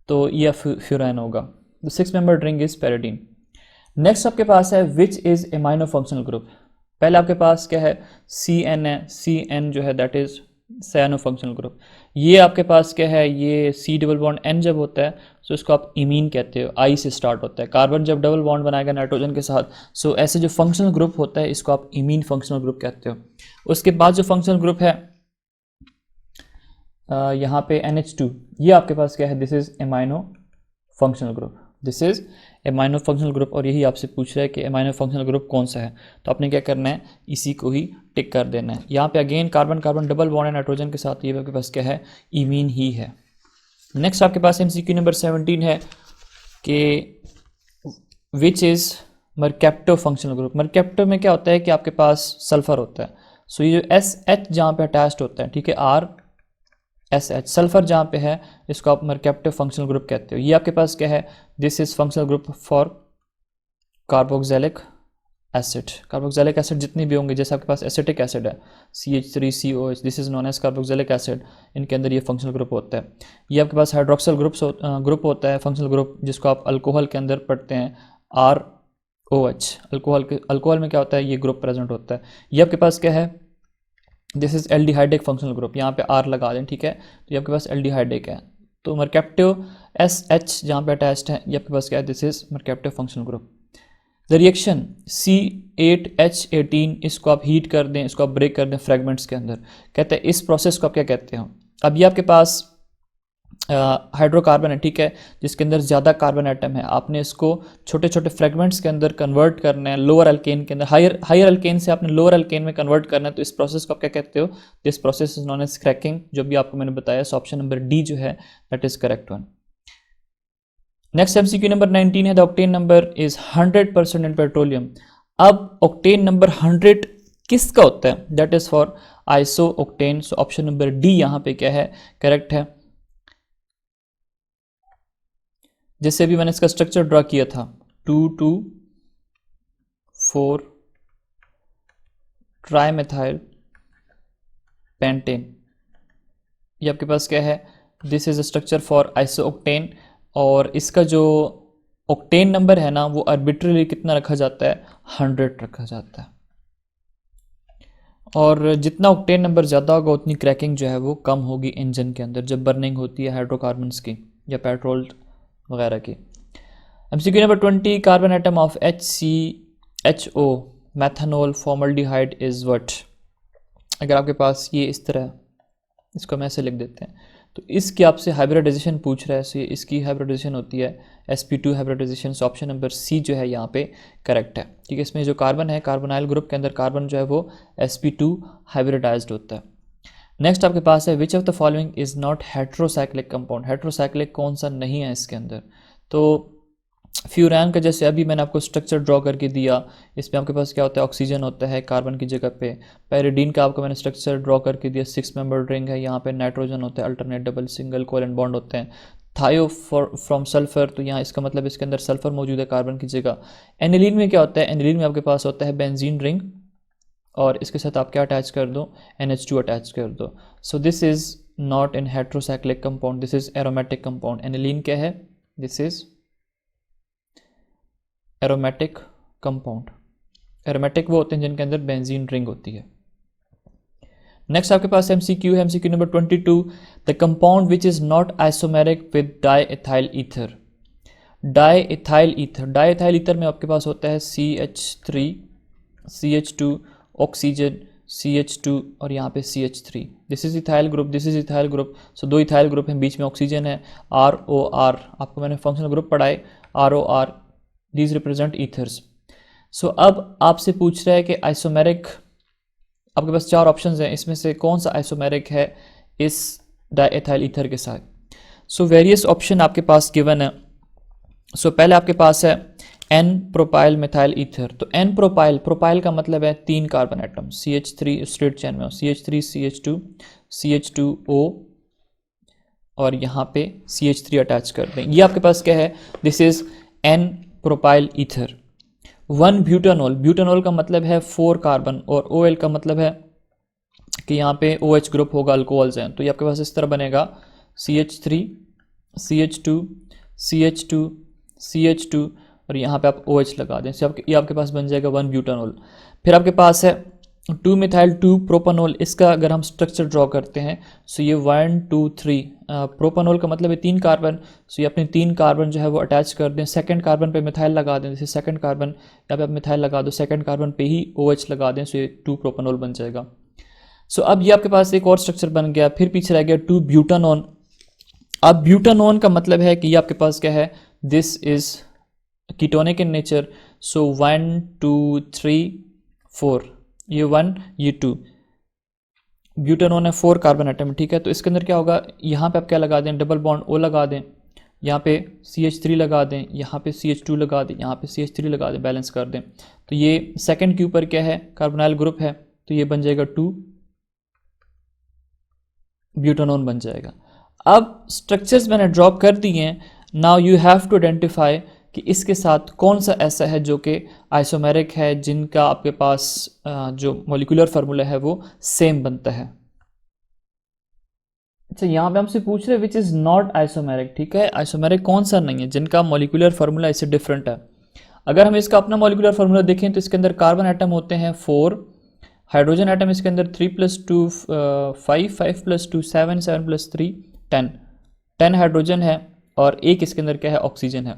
तो ये फ्यूरान होगा। The 6 member ring is pyridine. Next आपके पास है which is amino functional group. पहले आपके पास क्या है, CN है, CN जो है that is cyano functional group. ये आपके पास क्या है, ये C डबल बॉन्ड N जब होता है तो इसको आप इमीन कहते हो, I से स्टार्ट होता है। कार्बन जब डबल बॉन्ड बनाएगा नाइट्रोजन के साथ, सो ऐसे जो फंक्शनल ग्रुप होता है इसको आप इमीन फंक्शनल ग्रुप कहते हो। उसके बाद जो फंक्शनल ग्रुप है यहाँ पे NH2, ये आपके पास क्या है, this is amino functional group, this is amino functional group. और यही आपसे पूछ रहा है कि एमाइनो फंक्शनल ग्रुप कौन सा है, तो आपने क्या करना है, इसी को ही टिक कर देना है। यहाँ पे again carbon carbon double bond है नाइट्रोजन के साथ, ये आपके पास क्या है, इमीन ही है। नेक्स्ट आपके पास MCQ नंबर 17 है कि which is mercapto functional group. Mercapto में क्या होता है कि आपके पास सल्फर होता है, सो ये जो SH जहाँ पे अटैच्ड होता है, ठीक है, RSH, सल्फर जहाँ पे है इसको आप मरकैप्टो फंक्शनल ग्रुप कहते हो। ये आपके पास क्या है, this is functional group for carboxylic acid. Carboxylic acid जितनी भी होंगे, जैसे आपके पास एसिटिक एसिड है CH3COH, this is known as carboxylic acid, इनके अंदर ये फंक्शनल ग्रुप होता है। ये आपके पास हाइड्रोक्सिल ग्रुप होता है, फंक्शनल ग्रुप, जिसको आप अल्कोहल के अंदर पढ़ते हैं, ROH। अल्कोहल में क्या होता है, ये ग्रुप प्रेजेंट होता है। ये आपके पास क्या है, this is aldehydic functional group, यहाँ पे R लगा दें, ठीक है, तो ये आपके पास एल्डिहाइडिक है। तो मरकैप्टो SH जहाँ पे अटैच्ड है, ये आपके पास क्या है, this is mercapto functional group. The reaction C8H18, इसको आप हीट कर दें, इसको आप ब्रेक कर दें फ्रेगमेंट्स के अंदर, कहते हैं इस प्रोसेस को आप क्या कहते हैं। अब ये आपके पास हाइड्रोकार्बन है, ठीक है, जिसके अंदर ज़्यादा कार्बन एटम है, आपने इसको छोटे छोटे फ्रेगमेंट्स के अंदर कन्वर्ट करना है, लोअर अल्केन के अंदर, हायर अल्केन से आपने लोअर अल्केन में कन्वर्ट करना है, तो इस प्रोसेस को आप क्या कहते हो, this process is known as cracking, जो भी आपको मैंने बताया। सो ऑप्शन नंबर डी जो है that is correct one. Next MCQ number 19 है, the octane number is 100% in petroleum. अब ऑक्टेन नंबर 100 किसका होता है, that is for iso octane. So option number D यहाँ पे क्या है, करेक्ट है। जैसे अभी मैंने इसका स्ट्रक्चर ड्रॉ किया था, 2,2,4 ट्राइमेथाइल पेंटेन, ये आपके पास क्या है, this is a structure for iso octane. और इसका जो ऑक्टेन नंबर है ना, वो आर्बिट्रली कितना रखा जाता है, 100 रखा जाता है। और जितना ऑक्टेन नंबर ज़्यादा होगा उतनी क्रैकिंग जो है वो कम होगी इंजन के अंदर, जब बर्निंग होती है हाइड्रोकार्बन्स की या पेट्रोल वगैरह की। MCQ number 20, carbon atom of HCHO methanol formaldehyde is what. अगर आपके पास ये इस तरह, इसको हम ऐसे लिख देते हैं, तो इसकी आपसे हाइब्रिडाइजेशन पूछ रहा है, सो इसकी हाइब्रिडाइजेशन होती है sp2 hybridisation. So option number C जो है यहाँ पे करेक्ट है, ठीक है। इसमें जो कार्बन है, कार्बोनाइल ग्रुप के अंदर कार्बन जो है वो sp2 हाइब्रिडाइज्ड होता है। नेक्स्ट आपके पास है which of the following is not heterocyclic compound. Heterocyclic कौन सा नहीं है इसके अंदर, तो फ्यूरान का जैसे अभी मैंने आपको स्ट्रक्चर ड्रॉ करके दिया, इसमें आपके पास क्या होता है, ऑक्सीजन होता है कार्बन की जगह पे। पैरिडीन का आपको मैंने स्ट्रक्चर ड्रॉ करके दिया, 6 मेंबर्ड रिंग है, यहाँ पे नाइट्रोजन होता है, alternate double single covalent bond होते हैं। थायो फ्रॉम सल्फर, तो यहाँ इसका मतलब इसके अंदर सल्फर मौजूद है कार्बन की जगह। एनिलीन में क्या होता है, एनिलीन में आपके पास होता है बेंजीन रिंग, और इसके साथ आप क्या अटैच कर दो, NH2 अटैच कर दो। So this is not in heterocyclic compound, this is aromatic compound. Aniline क्या है, this is aromatic compound. Aromatic वो होते हैं जिनके अंदर बेंजीन रिंग होती है। नेक्स्ट आपके पास MCQ है, MCQ number 22, the compound which is not isomeric with diethyl ether. Diethyl ether, diethyl ether में आपके पास होता है CH3, CH2, ऑक्सीजन, CH2 और यहाँ पे CH3। This is ethyl group, this is ethyl group. So दो इथाइल ग्रुप हैं, बीच में ऑक्सीजन है, ROR। आपको मैंने फंक्शनल ग्रुप पढ़ाए, ROR, दीज रिप्रेजेंट ईथर्स। सो अब आपसे पूछ रहा है कि आइसोमेरिक, आपके पास 4 ऑप्शंस हैं, इसमें से कौन सा आइसोमेरिक है इस डाईएथाइल ईथर के साथ। सो वेरियस ऑप्शन आपके पास गिवन है। सो पहले आपके पास है N प्रोपाइल मिथाइल ईथर। तो N प्रोपाइल, प्रोपाइल का मतलब है 3 carbon atom, CH3 straight chain में हो, CH3 CH2 CH2O और यहाँ पे CH3 अटैच कर दें। ये आपके पास क्या है, this is N propyl ether. 1 butanol, butanol का मतलब है 4 कार्बन, और OL का मतलब है कि यहाँ पे OH ग्रुप होगा, अल्कोहल्स हैं। तो ये आपके पास इस तरह बनेगा CH3 CH2 CH2 CH2 और यहाँ पे आप OH लगा दें। ये आपके पास बन जाएगा 1 ब्यूटानॉल। फिर आपके पास है 2 मिथाइल 2 प्रोपानॉल। इसका अगर हम स्ट्रक्चर ड्रॉ करते हैं, सो ये 1 2 3, प्रोपानॉल का मतलब है 3 कार्बन। सो ये अपने 3 कार्बन जो है वो अटैच कर दें, सेकंड कार्बन पे मिथाइल लगा दें, जैसे सेकंड कार्बन यहाँ पे आप मिथाइल लगा दो, सेकंड कार्बन पे ही OH लगा दें, सो ये 2 प्रोपानॉल बन जाएगा। सो अब ये आपके पास एक और स्ट्रक्चर बन गया। फिर पीछे रह गया 2 ब्यूटानॉन। अब ब्यूटानॉन का मतलब है कि ये आपके पास क्या है, this is ketonic in nature. सो 1 2 3 4, ये 1 ये 2, ब्यूटानॉन है 4 कार्बन एटम, ठीक है। तो इसके अंदर क्या होगा, यहाँ पे आप क्या लगा दें, डबल बॉन्ड O लगा दें, यहाँ पे CH3 लगा दें, यहाँ पे CH2 लगा दें, यहाँ पे CH3 लगा दें, बैलेंस कर दें। तो ये सेकंड के ऊपर क्या है, कार्बोनाइल ग्रुप है, तो ये बन जाएगा 2 ब्यूटानॉन बन जाएगा। अब स्ट्रक्चर्स मैंने ड्रॉप कर दिए हैं। Now you have to identify कि इसके साथ कौन सा ऐसा है जो कि आइसोमेरिक है, जिनका आपके पास जो मॉलिक्यूलर फार्मूला है वो सेम बनता है। अच्छा, यहाँ पे हमसे पूछ रहे हैं विच इज़ नॉट आइसोमेरिक, ठीक है। आइसोमेरिक कौन सा नहीं है जिनका मॉलिक्यूलर फार्मूला इससे डिफरेंट है। अगर हम इसका अपना मॉलिक्यूलर फार्मूला देखें तो इसके अंदर कार्बन एटम होते हैं 4, हाइड्रोजन एटम इसके अंदर 3 + 2 5, 5 + 2 7, 7 + 3 10 हाइड्रोजन है, और एक इसके अंदर क्या है, ऑक्सीजन है।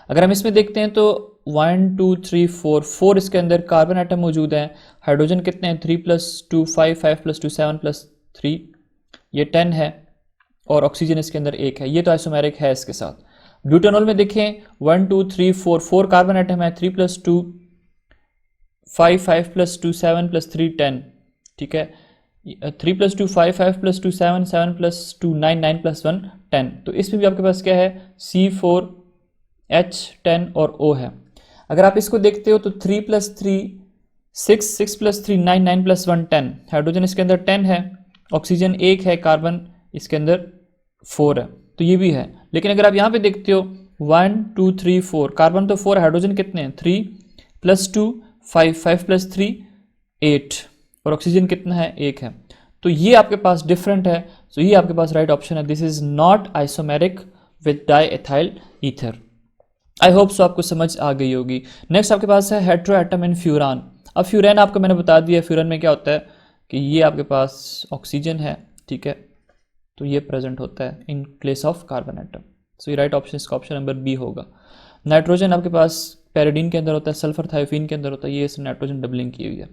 अगर हम इसमें देखते हैं तो 1 2 3 4 इसके अंदर कार्बन एटम मौजूद हैं, हाइड्रोजन कितने हैं, 3 + 2 5, 5 + 2 7 + 3, ये 10 है, और ऑक्सीजन इसके अंदर एक है। ये तो आइसोमेरिक है इसके साथ। ब्यूटानॉल में देखें 1 2 3 4 कार्बन एटम है, 3 + 2 5, 5 + 2 7 + 3 10, ठीक है। 3 + 2 5, 5 + 2 7, 7 + 2 9, 9 + 1 10। तो इसमें भी आपके पास क्या है, C4 H 10 और O है। अगर आप इसको देखते हो तो 3 + 3 6, 6 + 3 9, 9 + 1 10, हाइड्रोजन इसके अंदर 10 है, ऑक्सीजन 1 है, कार्बन इसके अंदर 4 है, तो ये भी है। लेकिन अगर आप यहाँ पे देखते हो 1 2 3 4, कार्बन तो 4, हाइड्रोजन कितने हैं, 3 + 2 5, 5 + 3 8, और ऑक्सीजन कितना है, 1 है। तो ये आपके पास डिफरेंट है। तो ये आपके पास राइट ऑप्शन है, this is not isomeric with diethyl ether. I hope so आपको समझ आ गई होगी। नेक्स्ट आपके पास है हेट्रोएटम इन फ्यूरान। अब फ्यूरान आपको मैंने बता दिया, फ्यूरान में क्या होता है कि ये आपके पास ऑक्सीजन है, ठीक है, तो ये प्रेजेंट होता है in place of carbon atom. So ये राइट ऑप्शन, इसका ऑप्शन नंबर बी होगा। नाइट्रोजन आपके पास पैराडीन के अंदर होता है, सल्फर थायोफीन के अंदर होता है, ये इस नाइट्रोजन डबलिंग की हुई है।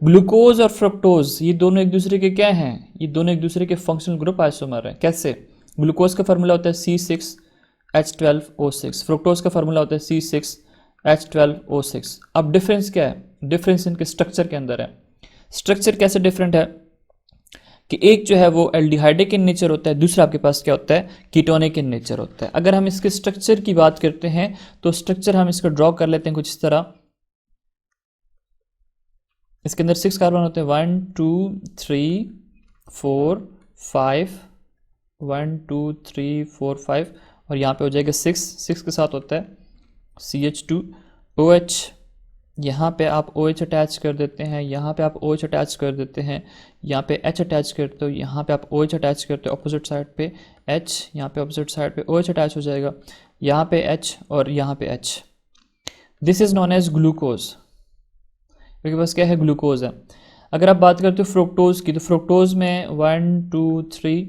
ग्लूकोज और फ्रक्टोज, ये दोनों एक दूसरे के क्या हैं, ये दोनों एक दूसरे के फंक्शनल ग्रुप आइसोमर हैं। कैसे, ग्लूकोज का फार्मूला होता है C6H12O6, फ्रुक्टोज का फार्मूला होता है C6H12O6। अब डिफरेंस क्या है, डिफरेंस इनके स्ट्रक्चर के अंदर है। स्ट्रक्चर कैसे डिफरेंट है कि एक जो है वो एल्डिहाइडिक इन नेचर होता है, दूसरा आपके पास क्या होता है, कीटोनिक इन नेचर होता है। अगर हम इसके स्ट्रक्चर की बात करते हैं तो स्ट्रक्चर हम इसको ड्रॉ कर लेते हैं कुछ इस तरह। इसके अंदर 6 कार्बन होते हैं, 1 2 3 4 5 1 2 3 4 5 और यहाँ पे हो जाएगा 6 के साथ होता है CH2OH। यहाँ पे आप OH अटैच कर देते हैं, यहाँ पे आप OH अटैच कर देते हैं, यहाँ पे H अटैच करते हो, यहाँ पे आप OH अटैच करते हो, अपोजिट साइड पे H, यहाँ पे अपोजिट साइड पे OH अटैच हो जाएगा, यहाँ पे H और यहाँ पे H। This is known as glucose, क्योंकि बस क्या है, ग्लूकोज है। अगर आप बात करते हो फ्रुक्टोज की, तो फ्रुक्टोज में 1 2 3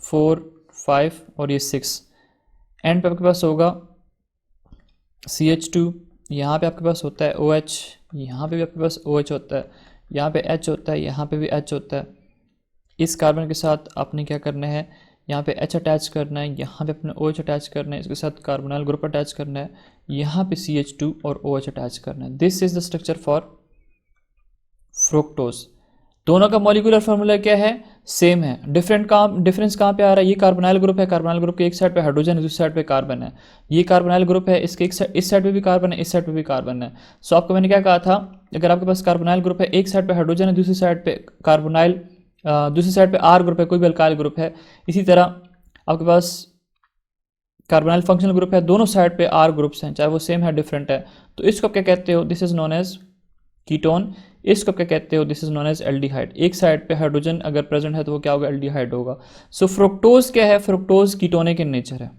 4 5 और ये 6, एंड पे आपके पास होगा CH2, यहाँ पे आपके पास होता है OH, यहाँ पे भी आपके पास OH होता है, यहाँ पे H होता है, यहाँ पे भी H होता है। इस कार्बन के साथ आपने क्या करना है, यहाँ पे H अटैच करना है, यहाँ पे अपने OH अटैच करना है, इसके साथ कार्बोनाइल ग्रुप अटैच करना है, यहाँ पे CH2 और OH अटैच करना है। This is the structure for fructose. दोनों का मॉलिक्यूलर फार्मूला क्या है, सेम है। डिफरेंस कहाँ पे आ रहा है, ये कार्बोनाइल ग्रुप है, कार्बोनाइल ग्रुप के एक साइड पे हाइड्रोजन है, दूसरी साइड पे कार्बन है। ये कार्बोनाइल ग्रुप है, इसके इस साइड पे भी कार्बन है, इस साइड पे भी कार्बन है। सो आपको मैंने क्या कहा था, अगर आपके पास कार्बोनाइल ग्रुप है, एक साइड पे हाइड्रोजन है, दूसरी साइड पे कार्बोनाइल, दूसरी साइड पे R ग्रुप है, कोई भी अल्काइल ग्रुप है। इसी तरह आपके पास कार्बोनाइल फंक्शनल ग्रुप है, दोनों साइड पे R ग्रुप्स हैं, चाहे वो सेम है डिफरेंट है, तो इसको आप क्या कहते हो, this is known as ketone. इसको क्या कहते हो, this is known as aldehyde. एक साइड पे हाइड्रोजन अगर प्रेजेंट है तो वो क्या होगा, एल्डिहाइड होगा। सो फ्रुक्टोज क्या है, फ्रुक्टोज कीटोनिक इन नेचर है,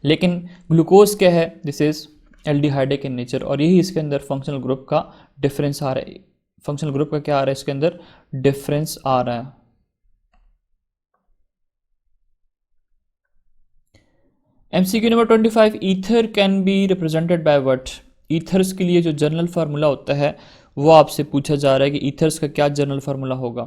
लेकिन ग्लूकोज क्या है, this is aldehydic in nature. और यही इसके अंदर फंक्शनल ग्रुप का डिफरेंस आ रहा है। फंक्शनल ग्रुप का क्या आ रहा है, इसके अंदर डिफरेंस आ रहा है। MCQ number 25, ether can be represented by what. Ethers के लिए जो जनरल फार्मूला होता है वो आपसे पूछा जा रहा है कि ईथर्स का क्या जनरल फार्मूला होगा।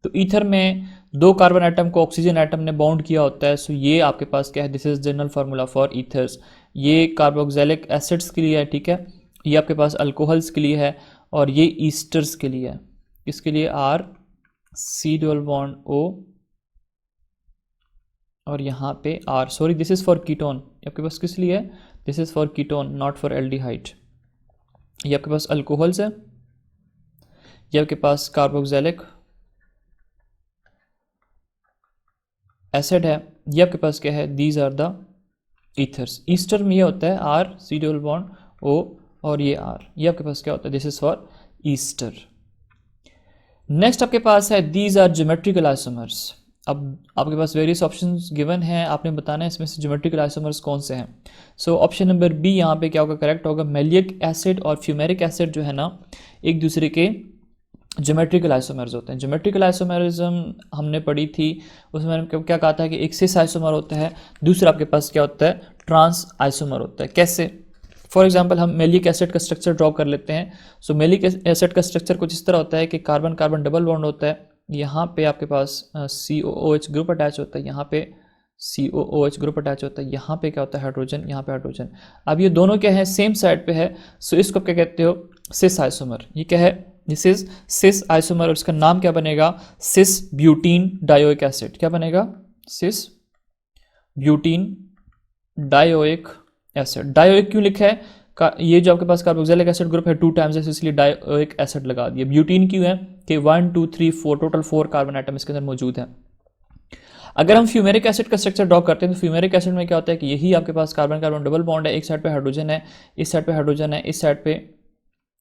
तो ईथर में 2 कार्बन एटम को ऑक्सीजन एटम ने बाउंड किया होता है। सो ये आपके पास क्या है, this is general formula for ethers. ये कार्बोक्सिलिक एसिड्स के लिए है, ठीक है, ये आपके पास अल्कोहल्स के लिए है, और ये ईस्टर्स के लिए है। इसके लिए R C⋅O और यहाँ पे R, sorry this is for ketone. आपके पास किस लिए है, this is for ketone, not for aldehyde. ये आपके पास अल्कोहल्स है, ये आपके पास कार्बोक्सिलिक एसिड है, ये आपके पास क्या है, these are the ethers. Ester में ये होता है R C⋅O और ये R, ये आपके पास क्या होता है, this is for Easter. Next आपके पास है दीज आर ज्योमेट्रिकल आइसोमर्स। अब आपके पास वेरियस ऑप्शंस गिवन हैं, आपने बताना है इसमें से ज्योमेट्रिकल आइसोमर्स कौन से हैं। सो ऑप्शन नंबर बी यहाँ पे क्या होगा, करेक्ट होगा। मैलिक एसिड और फ्यूमेरिक एसिड जो है ना, एक दूसरे के ज्योमेट्रिकल आइसोमर्स होते हैं। ज्योमेट्रिकल आइसोमरिज्म हमने पढ़ी थी, उसमें मैंने क्या कहा था कि एक सिस आइसोमर होता है, दूसरा आपके पास क्या होता है, ट्रांस आइसोमर होता है। कैसे, फॉर एग्जाम्पल हम मैलिक एसिड का स्ट्रक्चर ड्रॉ कर लेते हैं। सो मैलिक एसिड का स्ट्रक्चर कुछ इस तरह होता है कि कार्बन कार्बन डबल बॉन्ड होता है, यहाँ पे आपके पास COOH ग्रुप अटैच होता है, यहाँ पे COOH ग्रुप अटैच होता है, यहाँ पे क्या होता है, हाइड्रोजन, यहाँ पे हाइड्रोजन। अब ये दोनों क्या है, सेम साइड पे है, सो इसको क्या कहते हो, सिस आइसोमर। ये क्या है, दिस इज सिस आइसोमर, और इसका नाम क्या बनेगा, सिस ब्यूटीन डायोइक एसिड। क्या बनेगा, सिस ब्यूटीन डायोइक एसिड। डायोइक क्यों लिखा है, ये जो आपके पास कार्बोक्सिलिक एसिड ग्रुप है 2 टाइम्स है, इसलिए डायोइक एसिड लगा दिया। ब्यूटीन क्यों है कि 1 2 3 4 टोटल 4 कार्बन एटम इसके अंदर मौजूद है। अगर हम फ्यूमेरिक एसिड का स्ट्रक्चर ड्रॉ करते हैं तो फ्यूमेरिक एसिड में क्या होता है कि यही आपके पास कार्बन कार्बन डबल बॉन्ड है, एक साइड पे हाइड्रोजन है, इस साइड पे हाइड्रोजन है, इस साइड पे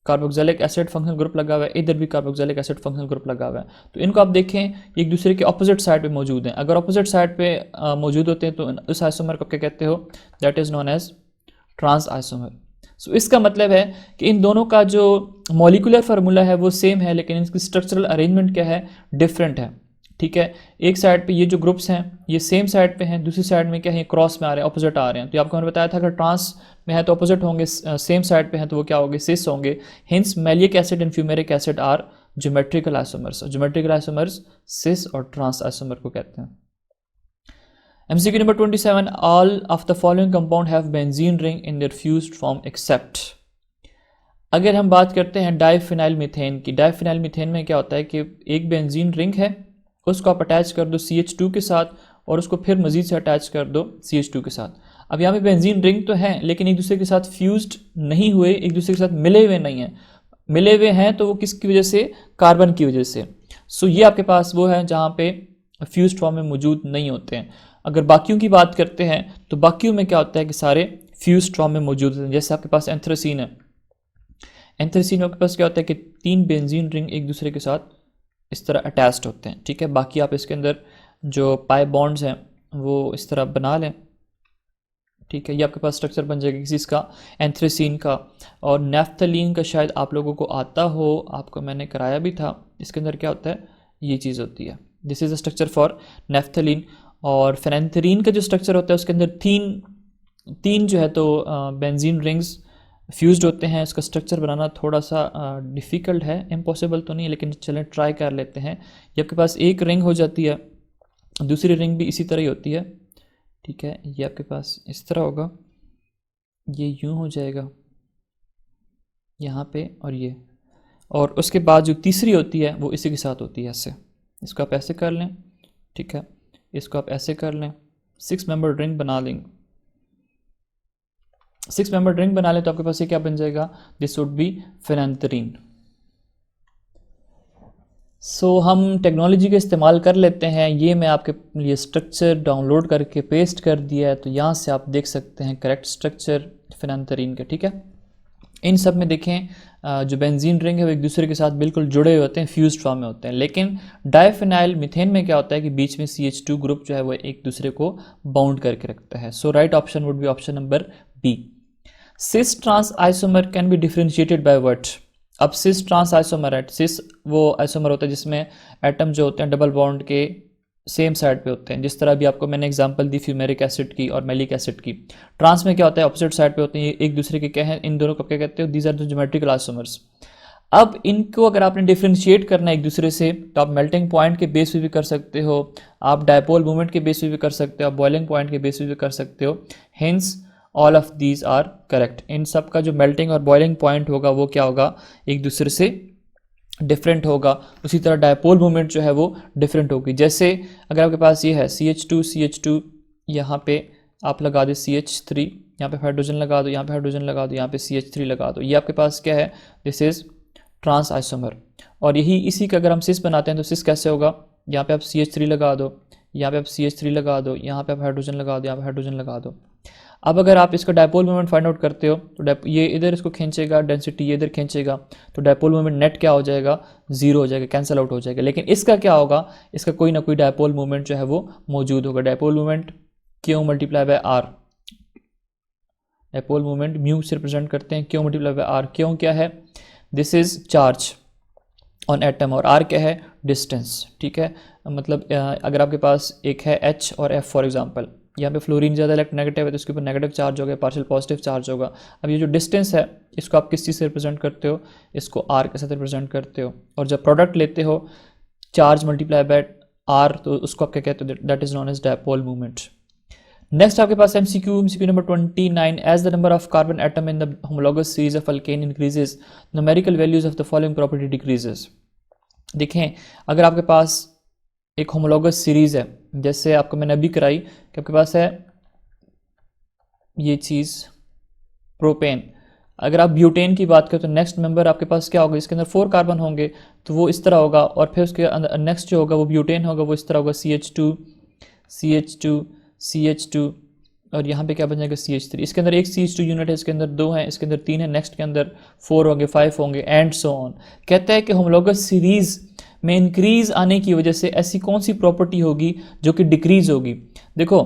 कार्बोक्सिलिक एसिड फंक्शनल ग्रुप लगा हुआ है, इधर भी कार्बोक्सिलिक एसिड फंक्शनल ग्रुप लगा हुआ है। तो इनको आप देखें एक दूसरे के ऑपोजिट साइड पे मौजूद हैं। अगर ऑपोजिट साइड पे मौजूद होते हैं तो उस आइसोमर को क्या कहते हो, that is known as trans isomer. So इसका मतलब है कि इन दोनों का जो मॉलिक्यूलर फार्मूला है वो सेम है, लेकिन इनकी स्ट्रक्चरल अरेंजमेंट क्या है, डिफरेंट है, ठीक है। एक साइड पे ये जो ग्रुप्स हैं ये सेम साइड पे हैं, दूसरी साइड में क्या है, क्रॉस में आ रहे हैं, ऑपोजिट आ रहे हैं। तो आपको मैंने बताया था अगर ट्रांस में है तो ऑपोजिट होंगे, सेम साइड पे हैं तो वो क्या होंगे, सिस होंगे। Hence maleic acid and fumaric acid are geometrical isomers. Geometrical isomers cis और ट्रांस आइसोमर को कहते हैं। MCQ number 27, all of the following compound have benzene ring in their fused form except। अगर हम बात करते हैं डाइफिनाइल मीथेन की, डाइफिनाइल मीथेन में क्या होता है कि एक बेंजीन रिंग है, उसको आप अटैच कर दो CH2 के साथ और उसको फिर मजीद से अटैच कर दो CH2 के साथ। अब यहाँ पे बेंजीन रिंग तो है लेकिन एक दूसरे के साथ फ्यूज्ड नहीं हुए, एक दूसरे के साथ मिले हुए नहीं हैं। मिले हुए हैं तो वो किसकी वजह से, कार्बन की वजह से। सो ये आपके पास वो है जहाँ पे फ्यूज्ड फॉर्म में मौजूद नहीं होते हैं। अगर बाकियों की बात करते हैं तो बाकियों में क्या होता है कि सारे फ्यूज्ड फॉर्म में मौजूद होते हैं। जैसे आपके पास एंथ्रासीन है, एंथ्रासीन में आपके पास क्या होता है कि 3 बेंजीन रिंग एक दूसरे के साथ इस तरह अटैच्ड होते हैं, ठीक है। बाकी आप इसके अंदर जो पाई बॉन्ड्स हैं वो इस तरह बना लें, ठीक है। ये आपके पास स्ट्रक्चर बन जाएगा किसी इसका, एंथ्रासीन का। और नैफ्थलीन का शायद आप लोगों को आता हो, आपको मैंने कराया भी था। इसके अंदर क्या होता है, ये चीज़ होती है, this is a structure for naphthalene. और फेनेंथ्रीन का जो स्ट्रक्चर होता है उसके अंदर तीन जो है तो बेंजीन रिंग्स फ्यूज्ड होते हैं। इसका स्ट्रक्चर बनाना थोड़ा सा डिफ़िकल्ट है, इम्पॉसिबल तो नहीं है, लेकिन चलें ट्राई कर लेते हैं। ये आपके पास एक रिंग हो जाती है, दूसरी रिंग भी इसी तरह ही होती है, ठीक है। ये आपके पास इस तरह होगा, ये यूं हो जाएगा यहाँ पे, और उसके बाद जो तीसरी होती है वो इसी के साथ होती है ऐसे। इसको आप ऐसे कर लें, ठीक है, इसको आप ऐसे कर लें, 6 मेंबर रिंग बना लेंगे। 6 मेंबर रिंग बना लें तो आपके पास ये क्या बन जाएगा, दिस वुड बी फेनेंथ्रीन। सो हम टेक्नोलॉजी का इस्तेमाल कर लेते हैं। ये मैं आपके लिए स्ट्रक्चर डाउनलोड करके पेस्ट कर दिया है, तो यहाँ से आप देख सकते हैं करेक्ट स्ट्रक्चर फेनेंथ्रीन का, ठीक है। इन सब में देखें जो बेंजीन रिंग है वो एक दूसरे के साथ बिल्कुल जुड़े हुए होते हैं, फ्यूज्ड फॉर्म में होते हैं। लेकिन डाइफिनाइल मीथेन में क्या होता है कि बीच में CH2 ग्रुप जो है वो एक दूसरे को बाउंड करके रखता है। So right option would be option number B. Cis trans isomer can be differentiated by what. अब सिस ट्रांस आइसोमर है, सिस वो आइसोमर होता है जिसमें एटम जो होते हैं डबल बॉन्ड के सेम साइड पे होते हैं। जिस तरह भी आपको मैंने एग्जांपल दी फ्यूमेरिक एसिड की और मैलिक एसिड की। ट्रांस में क्या होता है, ऑपोजिट साइड पे होते हैं, एक दूसरे के क्या है, इन दोनों को क्या कहते हो, these are the geometrical isomers. अब इनको अगर आपने डिफरेंशिएट करना है एक दूसरे से तो आप मेल्टिंग पॉइंट के बेस पे भी कर सकते हो, आप डायपोल मोमेंट के बेस पे भी कर सकते हो, आप बॉइलिंग पॉइंट के बेस पे भी कर सकते हो। Hence all of these are correct. इन सब का जो मेल्टिंग और बॉइलिंग पॉइंट होगा वो क्या होगा, एक दूसरे से डिफरेंट होगा। उसी तरह डायपोल मोमेंट जो है वो डिफरेंट होगी। जैसे अगर आपके पास ये है CH2 यहाँ पे आप लगा दे CH3, यहाँ पे हाइड्रोजन लगा दो, यहाँ पे हाइड्रोजन लगा दो, यहाँ पे CH3 लगा दो, ये आपके पास क्या है, दिस इज ट्रांस आइसोमर। और यही इसी का अगर हम सिस बनाते हैं तो सिस कैसे होगा, यहाँ पे आप CH3 लगा दो, यहाँ पे आप CH3 लगा दो, यहाँ पे आप हाइड्रोजन लगा दो, यहाँ पे हाइड्रोजन लगा दो। अब अगर आप इसका डायपोल मोमेंट फाइंड आउट करते हो तो ये इधर इसको खींचेगा, डेंसिटी ये इधर खींचेगा, तो डायपोल मोमेंट नेट क्या हो जाएगा, 0 हो जाएगा, कैंसिल आउट हो जाएगा। लेकिन इसका क्या होगा, इसका कोई ना कोई डायपोल मोमेंट जो है वो मौजूद होगा। Dipole moment Q multiply by R, dipole moment mu से रिप्रेजेंट करते हैं, क्यू मल्टीप्लाई बाय आर। क्यों क्या है, this is charge on atom और आर क्या है, डिस्टेंस, ठीक है। मतलब अगर आपके पास एक है H और F फॉर एग्जांपल, यहाँ पे फ्लोरीन ज़्यादा इलेक्ट्रोनेगेटिव है तो इसके ऊपर नेगेटिव चार्ज होगा, पार्शियल पॉजिटिव चार्ज होगा। अब ये जो डिस्टेंस है इसको आप किस चीज़ से रिप्रेजेंट करते हो, इसको R के साथ रिप्रेजेंट करते हो। और जब प्रोडक्ट लेते हो चार्ज मल्टीप्लाई बाय R तो उसको आप क्या कहते हो, that is known as dipole movement. Next आपके पास MCQ नंबर 29, as the number of carbon atom in the homologous series of alkane increases numerical values of the following property decreases. देखें अगर आपके पास एक होमोलॉगस सीरीज है, जैसे आपको मैंने अभी कराई कि आपके पास है ये चीज़ प्रोपेन, अगर आप ब्यूटेन की बात करें तो नेक्स्ट मेंबर आपके पास क्या होगा, इसके अंदर 4 कार्बन होंगे तो वो इस तरह होगा, और फिर उसके अंदर नेक्स्ट जो होगा वो ब्यूटेन होगा, वो इस तरह होगा CH2 और यहाँ पे क्या बन जाएगा CH3। इसके अंदर एक CH2 यूनिट है, इसके अंदर 2 हैं, इसके अंदर 3 है, नेक्स्ट के अंदर 4 होंगे, 5 होंगे, एंड सो ऑन। कहता है कि होमोलॉगस सीरीज में इंक्रीज आने की वजह से ऐसी कौन सी प्रॉपर्टी होगी जो कि डिक्रीज होगी। देखो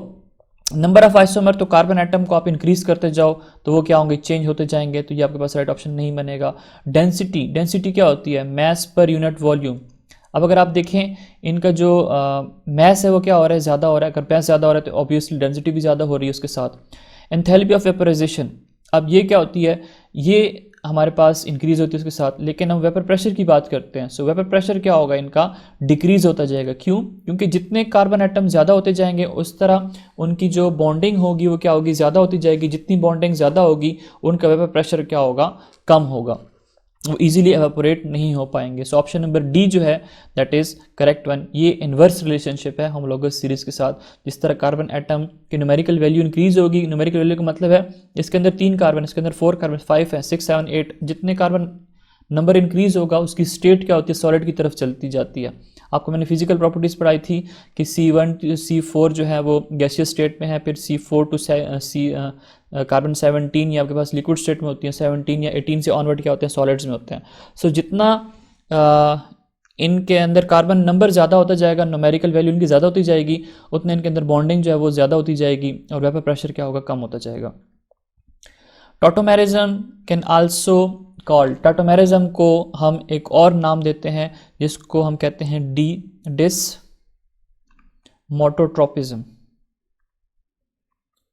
नंबर ऑफ आइसोमर, तो कार्बन एटम को आप इंक्रीज करते जाओ तो वो क्या होंगे, चेंज होते जाएंगे, तो ये आपके पास राइट ऑप्शन नहीं बनेगा। डेंसिटी क्या होती है, मैस पर यूनिट वॉल्यूम। अब अगर आप देखें इनका जो मैस है वो क्या हो रहा है, ज़्यादा हो रहा है। अगर मैस ज़्यादा हो रहा है तो ऑब्वियसली डेंसिटी भी ज़्यादा हो रही है उसके साथ। एंथैल्पी ऑफ वेपराइजेशन, अब ये क्या होती है, ये हमारे पास इंक्रीज होती है उसके साथ, लेकिन हम वेपर प्रेशर की बात करते हैं। सो वेपर प्रेशर क्या होगा, इनका डिक्रीज होता जाएगा। क्यों, क्योंकि जितने कार्बन एटम ज़्यादा होते जाएंगे उस तरह उनकी जो बॉन्डिंग होगी वो क्या होगी, ज़्यादा होती जाएगी। जितनी बॉन्डिंग ज़्यादा होगी उनका वेपर प्रेशर क्या होगा, कम होगा, वो इजीली एवापोरेट नहीं हो पाएंगे। सो ऑप्शन नंबर डी जो है दैट इज करेक्ट वन। ये इन्वर्स रिलेशनशिप है होमोलॉगस सीरीज के साथ। जिस तरह कार्बन एटम की न्यूमेरिकल वैल्यू इंक्रीज होगी, न्यूमेरिकल वैल्यू का मतलब है इसके अंदर 3 कार्बन, इसके अंदर 4 कार्बन, 5 है, 6, 7, 8, जितने कार्बन नंबर इंक्रीज होगा, उसकी स्टेट क्या होती है, सॉलिड की तरफ चलती जाती है। आपको मैंने फिजिकल प्रॉपर्टीज़ पढ़ाई थी कि C1 to C4 जो है वो गैसियस स्टेट में है, फिर C4 टू कार्बन 17 ये आपके पास लिक्विड स्टेट में होती है, 17 या 18 से ऑनवर्ड क्या होते हैं, सॉलिड्स में होते हैं। सो जितना इनके अंदर कार्बन नंबर ज़्यादा होता जाएगा, न्यूमेरिकल वैल्यू इनकी ज़्यादा होती जाएगी, उतने इनके अंदर बॉन्डिंग जो है वो ज़्यादा होती जाएगी और वेपर प्रेशर क्या होगा, कम होता जाएगा। Tautomerism can also called, tautomerism को हम एक और नाम देते हैं जिसको हम कहते हैं डिसमोटोट्रोपिज्म।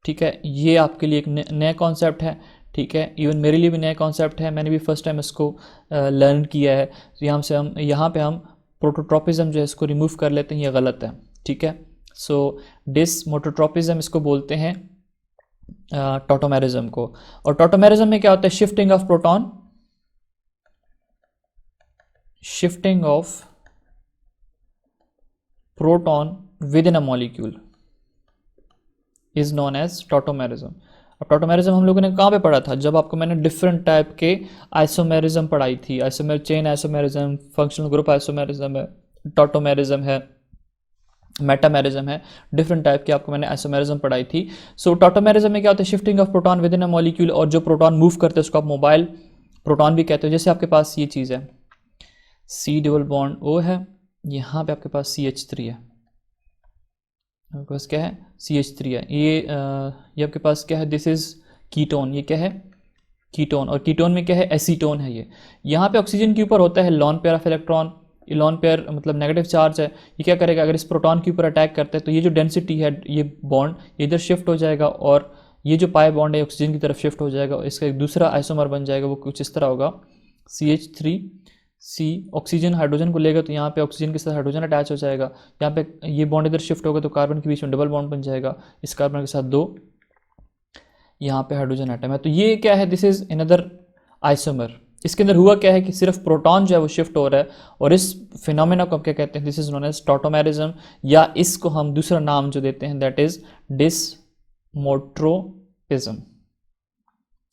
ठीक है, ये आपके लिए एक नया कॉन्सेप्ट है। ठीक है, इवन मेरे लिए भी नया कॉन्सेप्ट है, मैंने भी फर्स्ट टाइम इसको लर्न किया है। तो यहाँ पे हम प्रोटोट्रोपिज्म जो है इसको रिमूव कर लेते हैं, ये गलत है। ठीक है, सो डिसमोटोट्रोपिज्म इसको बोलते हैं टॉटोमेरिज्म को। और टॉटोमेरिज्म में क्या होता है, shifting of proton, shifting of proton within a molecule is known as tautomerism. अब टॉटोमेरिज्म हम लोगों ने कहाँ पे पढ़ा था, जब आपको मैंने डिफरेंट टाइप के आइसोमेरिज्म पढ़ाई थी, chain isomerism, functional group isomerism है, टॉटोमेरिज्म है, मेटामेरिज्म है, डिफरेंट टाइप की आपको मैंने आइसोमेरिज्म पढ़ाई थी। सो टॉटोमेरिज्म में क्या होता है, shifting of proton within a molecule, और जो प्रोटॉन मूव करते हैं उसको आप मोबाइल प्रोटॉन भी कहते हो। जैसे आपके पास ये चीज़ है, C डबल बॉन्ड O है, यहाँ पे आपके पास CH3 है, आपके पास क्या है, CH3 है। ये आपके पास क्या है, दिस इज कीटोन, ये क्या है, कीटोन, और कीटोन में क्या है, एसीटोन है। ये यहाँ पे ऑक्सीजन के ऊपर होता है lone pair of electron, lone pair मतलब नेगेटिव चार्ज है। ये क्या करेगा, अगर इस प्रोटॉन के ऊपर अटैक करता है तो ये जो डेंसिटी है, ये बॉन्ड ये इधर शिफ्ट हो जाएगा, और ये जो पाई बॉन्ड है ऑक्सीजन की तरफ शिफ्ट हो जाएगा, इसका एक दूसरा आइसोमर बन जाएगा, वो कुछ इस तरह होगा, CH3C, ऑक्सीजन हाइड्रोजन को लेगा तो यहाँ पे ऑक्सीजन के साथ हाइड्रोजन अटैच हो जाएगा, यहाँ पे ये बॉन्ड इधर शिफ्ट होगा तो कार्बन के बीच में डबल बॉन्ड बन जाएगा, इस कार्बन के साथ 2 यहाँ पे हाइड्रोजन एटम है। तो ये क्या है, दिस इज अनदर आइसोमर। इसके अंदर हुआ क्या है कि सिर्फ प्रोटॉन जो है वो शिफ्ट हो रहा है, और इस फिनोमेना को हम क्या कहते हैं, this is known as tautomerism, या इसको हम दूसरा नाम जो देते हैं that is desmotropism,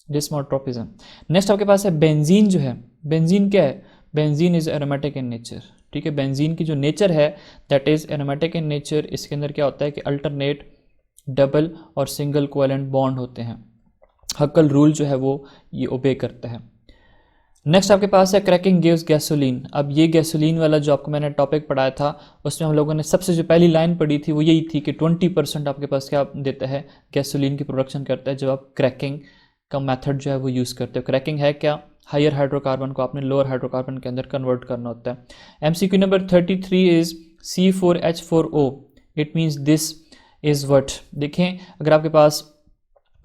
desmotropism. Next आपके पास है बेंजीन, जो है बेंजीन क्या है, benzene is aromatic in nature. ठीक है, बेंजीन की जो नेचर है that is aromatic in nature. इसके अंदर क्या होता है कि अल्टरनेट डबल और सिंगल कोवेलेंट बॉन्ड होते हैं, हक्कल रूल जो है वो ये ओबे करता है। नेक्स्ट आपके पास है क्रैकिंग गिव्स गैसोलीन। अब ये गैसोलीन वाला जो आपको मैंने टॉपिक पढ़ाया था उसमें हम लोगों ने सबसे जो पहली लाइन पढ़ी थी वो यही थी कि 20% आपके पास क्या देता है, गैसोलीन की प्रोडक्शन करता है जब आप क्रैकिंग का मेथड जो है वो यूज़ करते हो। क्रैकिंग है क्या, हायर हाइड्रोकार्बन को आपने लोअर हाइड्रोकार्बन के अंदर कन्वर्ट करना होता है। MCQ number 33 is C4H4O, it means this is what. देखें, अगर आपके पास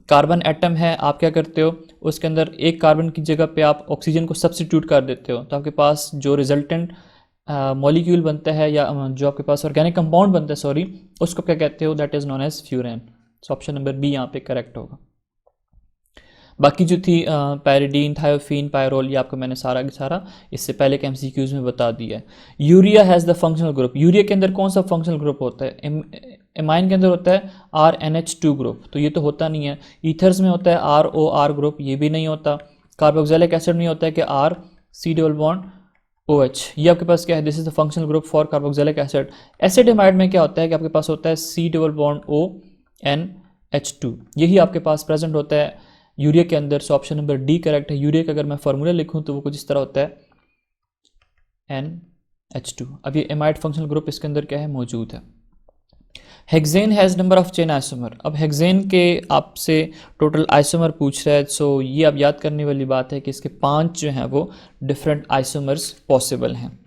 कार्बन एटम है, आप क्या करते हो, उसके अंदर एक कार्बन की जगह पे आप ऑक्सीजन को सब्स्टिट्यूट कर देते हो, तो आपके पास जो रिजल्टेंट मॉलिक्यूल बनता है या जो आपके पास ऑर्गेनिक कंपाउंड बनता है, सॉरी, उसको क्या कहते हो, that is known as furan. So option number B यहाँ पे करेक्ट होगा। बाकी जो थी पैरिडीन, थायोफीन, पायरोल, ये आपको मैंने सारा का सारा इससे पहले के MCQs में बता दिया है। Urea has the functional group, urea के अंदर कौन सा फंक्शनल ग्रुप होता है, एमाइन के अंदर होता है RNH2 ग्रुप, तो ये तो होता नहीं है। ईथर्स में होता है ROR ग्रुप, ये भी नहीं होता। कार्बोक्सिलिक एसिड में होता है कि RC डबल बॉन्ड OH, ये आपके पास क्या है, this is the functional group for carboxylic acid. Acid amide में क्या होता है कि आपके पास होता है C डबल बॉन्ड ONH2, यही आपके पास प्रेजेंट होता है यूरिया के अंदर। सो ऑप्शन नंबर डी करेक्ट है। यूरिया का अगर मैं फार्मूला लिखूं तो वो कुछ इस तरह होता है NH2। अब ये एमाइड फंक्शनल ग्रुप इसके अंदर क्या है, मौजूद है। Hexane has number of chain isomer. अब हेक्सेन के आपसे टोटल आइसोमर पूछ रहा है, सो ये अब याद करने वाली बात है कि इसके 5 जो हैं वो डिफरेंट आइसोमर्स पॉसिबल हैं।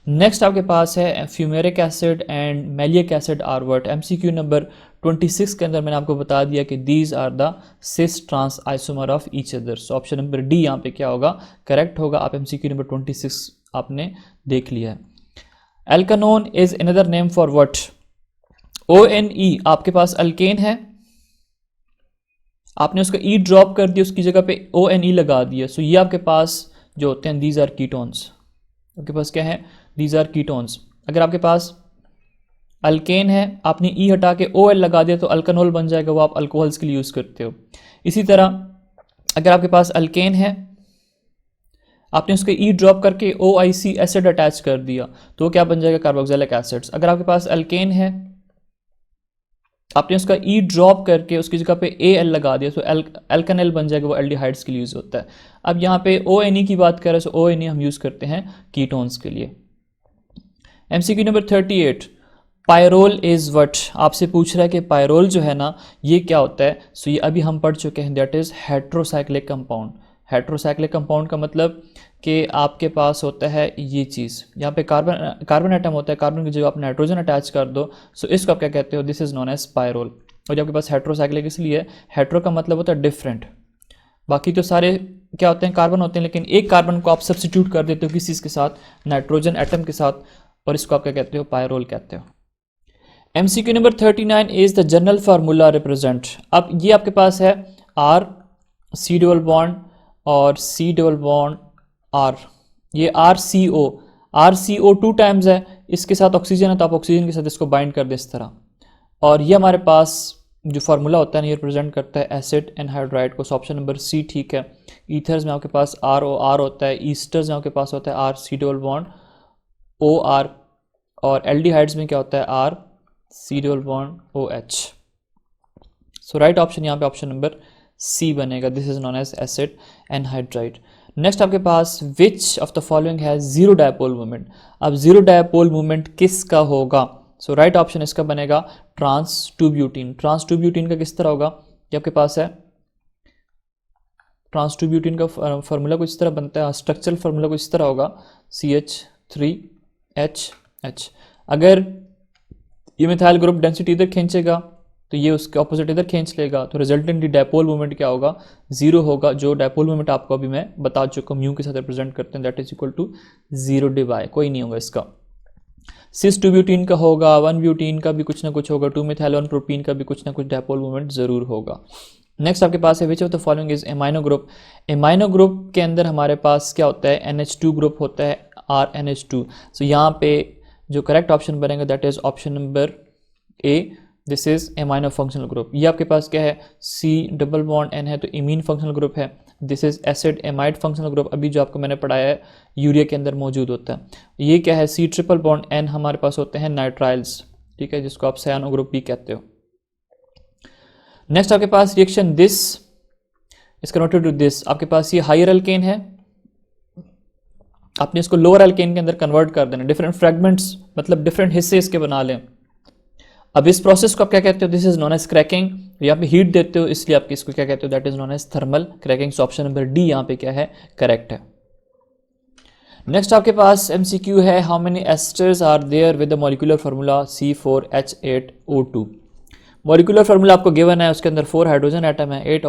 नेक्स्ट आपके पास है fumaric acid and maleic acid are what. MCQ नंबर 26 के अंदर मैंने आपको बता दिया कि these are the cis trans isomer of each other. So option number D यहाँ पे क्या होगा, करेक्ट होगा। आप MCQ नंबर 26 आपने देख लिया है। Alkanone is another name for what, ONE। आपके पास अल्केन है, आपने उसका E ड्रॉप कर दिया, उसकी जगह पे ONE लगा दिया, सो ये आपके पास जो होते हैं दीज आर कीटोन्स। आपके पास क्या है, दीज आर कीटोन्स। अगर आपके पास अल्केन है, आपने E हटा के OL लगा दिया तो अल्कानोल बन जाएगा, वो आप अल्कोहल्स के लिए यूज़ करते हो। इसी तरह अगर आपके पास अल्केन है, आपने उसके ई ड्रॉप करके OIC एसिड अटैच कर दिया तो वो क्या बन जाएगा, कार्बोक्सिलिक एसिड्स। अगर आपके पास एल्केन है, आपने उसका ई ड्रॉप करके उसकी जगह पे AL लगा दिया तो एल्केनल बन जाएगा, वो एल्डिहाइड्स के लिए यूज़ होता है। अब यहाँ पे ONE की बात करें तो ONE हम यूज़ करते हैं कीटोन्स के लिए। MCQ number 38, pyrrole is what. आपसे पूछ रहा है कि पायरोल जो है ना ये क्या होता है। सो ये अभी हम पढ़ चुके हैं, that is heterocyclic compound. Heterocyclic compound का मतलब कि आपके पास होता है ये चीज़, यहाँ पे कार्बन एटम होता है, कार्बन की जगह आप नाइट्रोजन अटैच कर दो, सो इसको आप क्या कहते हो, this is known as pyrrole. और जब आपके पास हेट्रोसाइक्लिक इसलिए, हेट्रो का मतलब होता है डिफरेंट, बाकी तो सारे क्या होते हैं, कार्बन होते हैं, लेकिन एक कार्बन को आप सब्सिट्यूट कर देते हो किसी चीज़ के साथ, नाइट्रोजन एटम के साथ, और इसको आप क्या कहते हो, पायरोल कहते हो। MCQ number 39 is the general formula represent. अब ये आपके पास है R C डबल बॉन्ड और C डबल बॉन्ड R, ये RCO 2 टाइम्स है, इसके साथ ऑक्सीजन है तो आप ऑक्सीजन के साथ इसको बाइंड कर दें इस तरह। और ये हमारे पास जो फार्मूला होता है ये रिप्रेजेंट करता है एसिड एनहाइड्राइड को। ऑप्शन नंबर C ठीक है। ईथर्स में आपके पास ROR होता है, ईस्टर्स में आपके पास होता है RC डबल बॉन्ड OR, और एल्डिहाइड्स में क्या होता है RC double bond OH। So right option यहाँ पे ऑप्शन नंबर C बनेगा, this is known as acid anhydride. Next आपके पास विच ऑफ द फॉलोइंग है जीरो डायपोल मूवमेंट। अब जीरो डायपोल मूवमेंट किसका होगा, सो राइट ऑप्शन इसका बनेगा trans two butene. Trans two butene का किस तरह होगा, ये आपके पास है ट्रांस टू ब्यूटीन का फार्मूला कुछ इस तरह बनता है, स्ट्रक्चरल फार्मूला कुछ इस तरह होगा CH3HH। अगर ये मिथाइल ग्रुप डेंसिटी इधर खींचेगा तो ये उसके ऑपोजिट इधर खींच लेगा, तो रिजल्टेंट डायपोल मूवमेंट क्या होगा, जीरो होगा। जो डायपोल मूवमेंट आपको अभी मैं बता चुका हूँ म्यू के साथ रिप्रेजेंट करते हैं, that is equal to 0 Dibai, कोई नहीं होगा इसका। सिस 2 ब्यूटीन का होगा, 1 ब्यूटीन का भी कुछ ना कुछ होगा, 2 मिथाइल 1 प्रोपीन का भी कुछ ना कुछ डायपोल मूवमेंट जरूर होगा। नेक्स्ट आपके पास है which of the following is amino group. Amino group के अंदर हमारे पास क्या होता है, NH2 ग्रुप होता है, RNH2। सो यहाँ पे जो करेक्ट ऑप्शन बनेगा that is option number A, this is amino functional group. ये आपके पास क्या है, C डबल बॉन्ड N है तो इमीन फंक्शनल ग्रुप है, this is acid amide functional group, अभी जो आपको मैंने पढ़ाया है यूरिया के अंदर मौजूद होता है। ये क्या है, C ट्रिपल बॉन्ड N हमारे पास होते हैं नाइट्राइल्स, ठीक है, जिसको आप सायानो ग्रुप भी कहते हो। नेक्स्ट आपके पास reaction this is connected to this, आपके पास ये हायर अल्केन है, आपने इसको लोअर अल्केन के अंदर कन्वर्ट कर देना, डिफरेंट फ्रेगमेंट्स मतलब डिफरेंट हिस्से इसके बना लें। अब इस प्रोसेस को आप क्या कहते हो, this is known as cracking. यहाँ पे हीट देते हो इसलिए आप इसको क्या कहते हो, that is known as thermal cracking. So option number D यहाँ पे क्या है, करेक्ट है। नेक्स्ट आपके पास MCQ है, how many esters are there with the molecular formula C4H8O2। Molecular formula आपको गिवन है, उसके अंदर 4 हाइड्रोजन एटम है,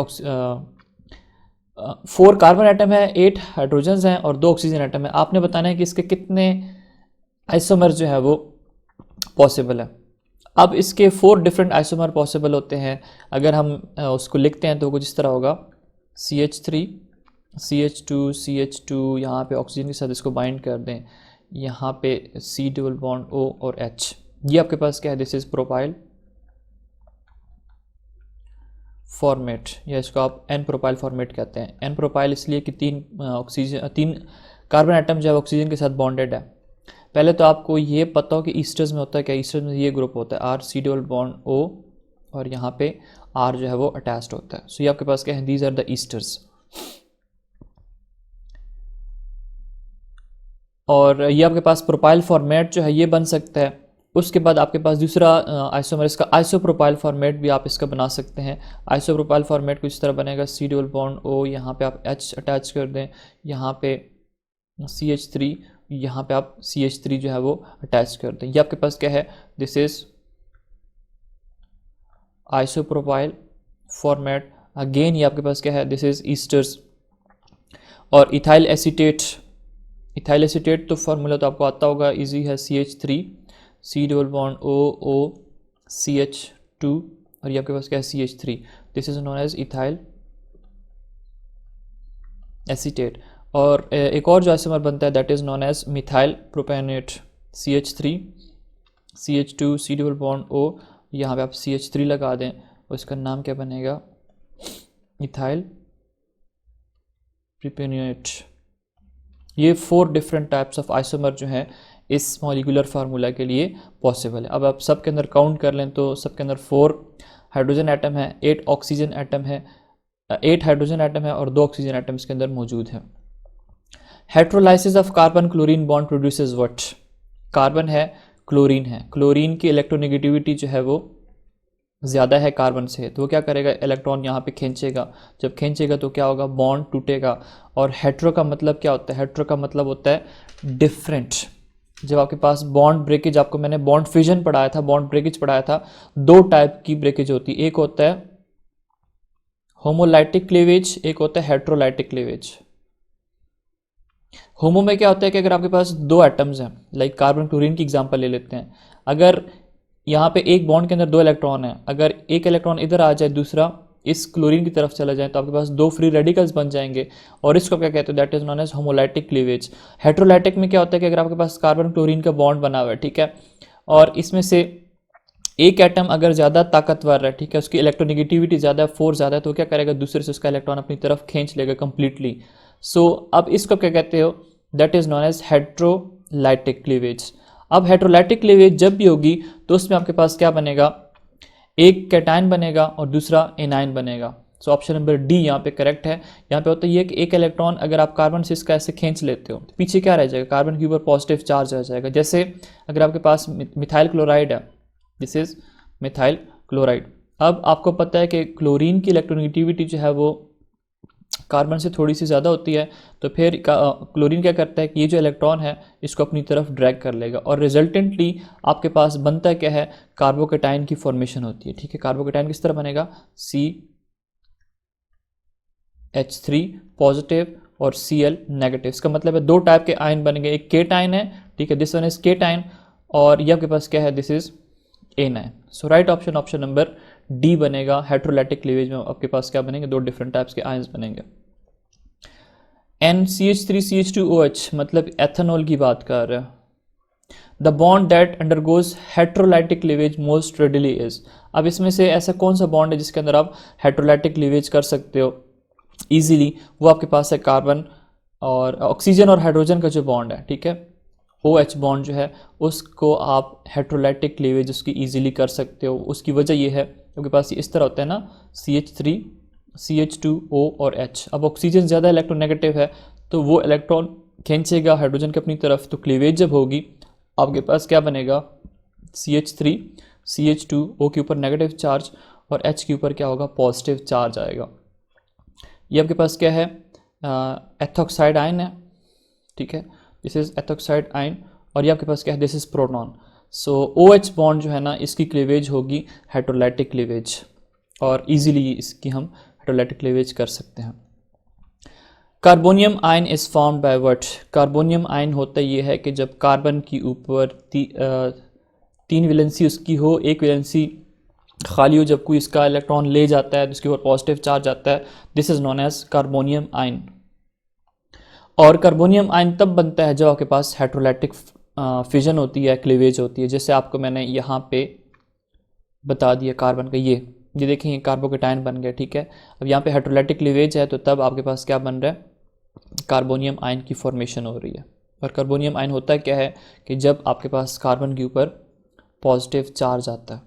4 कार्बन एटम है, 8 हाइड्रोजन हैं और 2 ऑक्सीजन एटम है। आपने बताना है कि इसके कितने आइसोमर जो है वो पॉसिबल है। अब इसके 4 डिफरेंट आइसोमर पॉसिबल होते हैं, अगर हम उसको लिखते हैं तो कुछ इस तरह होगा CH3 CH2 यहाँ पे ऑक्सीजन के साथ इसको बाइंड कर दें, यहाँ पे C डबल बॉन्ड O और H। ये आपके पास क्या है, दिस इज प्रोपाइल फॉर्मेट, या इसको आप N प्रोपाइल फॉर्मेट कहते हैं। N प्रोपाइल इसलिए कि 3 कार्बन आइटम जो है ऑक्सीजन के साथ बॉन्डेड है। पहले तो आपको ये पता हो कि ईस्टर्स में होता है क्या, ईस्टर्स में ये ग्रुप होता है RC डबल बॉन्ड O और यहाँ पे R जो है वो अटैच्ड होता है। सो ये आपके पास क्या है, दीज आर द ईस्टर्स। और ये आपके पास प्रोपाइल फॉर्मेट जो है ये बन सकता है। उसके बाद आपके पास दूसरा आइसोमर, इसका आइसोप्रोपाइल फॉर्मेट भी आप इसका बना सकते हैं। आइसोप्रोपाइल फॉर्मेट कुछ इस तरह बनेगा, C डबल बॉन्ड O, यहाँ पे आप H अटैच कर दें, यहाँ पे CH3, यहाँ पे आप CH3 जो है वो अटैच कर दें। ये आपके पास क्या है, this is isopropyl format. Again ये आपके पास क्या है, दिस इज ईस्टर्स। और इथाइल एसीटेट तो फार्मूला तो आपको आता होगा, इजी है, CH3 C double bond O CH2 और ये आपके पास क्या है, CH3, this is known as ethyl acetate. और एक और जो आइसोमर बनता है that is known as methyl propanoate, CH3 CH2 C double bond O, यहाँ पे आप CH3 लगा दें और इसका नाम क्या बनेगा, इथाइल प्रोपेनेट। ये 4 डिफरेंट टाइप्स ऑफ आइसोमर जो हैं इस मॉलिक्यूलर फार्मूला के लिए पॉसिबल है। अब आप सब के अंदर काउंट कर लें तो सब के अंदर 4 हाइड्रोजन एटम है, 8 ऑक्सीजन एटम है, 8 हाइड्रोजन एटम है और 2 ऑक्सीजन एटम इसके अंदर मौजूद है। Heterolysis of carbon chlorine bond produces what? Carbon है, क्लोरीन है, क्लोरीन की इलेक्ट्रोनेगेटिविटी जो है वो ज़्यादा है कार्बन से, तो वो क्या करेगा, इलेक्ट्रॉन यहाँ पे खींचेगा, जब खींचेगा तो क्या होगा, बॉन्ड टूटेगा। और हेट्रो का मतलब क्या होता है, हेट्रो का मतलब होता है डिफरेंट। जब आपके पास बॉन्ड ब्रेकेज, आपको मैंने बॉन्ड फिजन पढ़ाया था, बॉन्ड ब्रेकेज पढ़ाया था, 2 टाइप की ब्रेकेज होती है, एक होता है होमोलाइटिक क्लीवेज, एक होता है हेट्रोलाइटिक क्लीवेज। होमो में क्या होता है कि अगर आपके पास 2 एटम्स हैं, लाइक कार्बन क्लोरीन की एग्जांपल ले लेते हैं, अगर यहाँ पे एक बॉन्ड के अंदर 2 इलेक्ट्रॉन है, अगर एक इलेक्ट्रॉन इधर आ जाए, दूसरा इस क्लोरीन की तरफ चला जाए, तो आपके पास 2 फ्री रेडिकल्स बन जाएंगे और इसको क्या कहते हैं, that is known as homolytic cleavage. Heterolytic में क्या होता है कि अगर आपके पास कार्बन क्लोरीन का बॉन्ड बना हुआ है, ठीक है, और इसमें से एक एटम अगर ज़्यादा ताकतवर है, ठीक है, उसकी इलेक्ट्रोनेगेटिविटी ज़्यादा है, फोर्स ज़्यादा है, तो क्या करेगा, दूसरे से उसका इलेक्ट्रॉन अपनी तरफ खींच लेगा कंप्लीटली। सो अब इसको क्या कहते हो, that is known as heterolytic cleavage. अब हेट्रोलाइटिक क्लीवेज जब भी होगी तो उसमें आपके पास क्या बनेगा, एक कैटायन बनेगा और दूसरा एनायन बनेगा। सो ऑप्शन नंबर डी यहाँ पे करेक्ट है। यहाँ पे होता है ये कि एक इलेक्ट्रॉन अगर आप कार्बन से इसका ऐसे खींच लेते हो तो पीछे क्या रह जाएगा, कार्बन के ऊपर पॉजिटिव चार्ज रह जाएगा। जैसे अगर आपके पास मिथाइल क्लोराइड है, दिस इज मिथाइल क्लोराइड। अब आपको पता है कि क्लोरीन की इलेक्ट्रोनेगेटिविटी जो है वो कार्बन से थोड़ी सी ज़्यादा होती है, तो फिर क्लोरीन क्या करता है कि ये जो इलेक्ट्रॉन है इसको अपनी तरफ ड्रैग कर लेगा और रिजल्टेंटली आपके पास बनता क्या है, कार्बोकेटाइन की फॉर्मेशन होती है। ठीक है, कार्बोकेटाइन किस तरह बनेगा, CH3 पॉजिटिव और Cl नेगेटिव। इसका मतलब है 2 टाइप के आयन बनेंगे, एक केटाइन है, ठीक है, दिस वन इज केटाइन, और ये आपके पास क्या है, this is anion. So right option, option number D बनेगा। हेट्रोलाइटिक क्लीवेज में आपके पास क्या बनेंगे, 2 डिफरेंट टाइप्स के आयंस बनेंगे। NCH3CH2OH मतलब एथेनॉल की बात कर रहे हैं। The bond that undergoes heterolytic cleavage most readily is. अब इसमें से ऐसा कौन सा बॉन्ड है जिसके अंदर आप हेट्रोलाइटिक क्लीवेज कर सकते हो इजीली, वो आपके पास है कार्बन और ऑक्सीजन और हाइड्रोजन का जो बॉन्ड है, ठीक है, OH बॉन्ड जो है उसको आप हेट्रोलाइटिक क्लीवेज उसकी ईजिली कर सकते हो। उसकी वजह ये है क्योंकि पास इस तरह होता है ना, CH3 CH2O और H। अब ऑक्सीजन ज़्यादा इलेक्ट्रोनेगेटिव है तो वो इलेक्ट्रॉन खींचेगा हाइड्रोजन के अपनी तरफ, तो क्लीवेज जब होगी आपके पास क्या बनेगा, CH3 CH2O के ऊपर नेगेटिव चार्ज और H के ऊपर क्या होगा, पॉजिटिव चार्ज आएगा। ये आपके पास क्या है, एथॉक्साइड आयन है, ठीक है, दिस इज एथॉक्साइड आयन, और ये आपके पास क्या है, this is proton. So OH bond जो है ना इसकी क्लीवेज होगी हेट्रोलाइटिक क्लीवेज, और इजीली इसकी हम हेट्रोलाइटिक क्लीवेज कर सकते हैं। Carbonium ion is formed by what? Carbonium ion होता ये है कि जब कार्बन की ऊपर 3 वैलेंसी उसकी हो, एक वैलेंसी खाली हो, जब कोई इसका इलेक्ट्रॉन ले जाता है तो उसके ऊपर पॉजिटिव चार्ज आता है, this is known as carbonium ion. और कार्बोनियम आयन तब बनता है जब आपके पास हेट्रोलाइटिक फिजन होती है, क्लीवेज होती है, जैसे आपको मैंने यहाँ पे बता दिया कार्बन का, ये देखें कार्बोकेटाइन बन गया, ठीक है। अब यहाँ पे हेट्रोलाइटिक क्लीवेज है तो तब आपके पास क्या बन रहा है, कार्बोनियम आयन की फॉर्मेशन हो रही है। और कार्बोनियम आयन होता क्या है कि जब आपके पास कार्बन के ऊपर पॉजिटिव चार्ज आता है।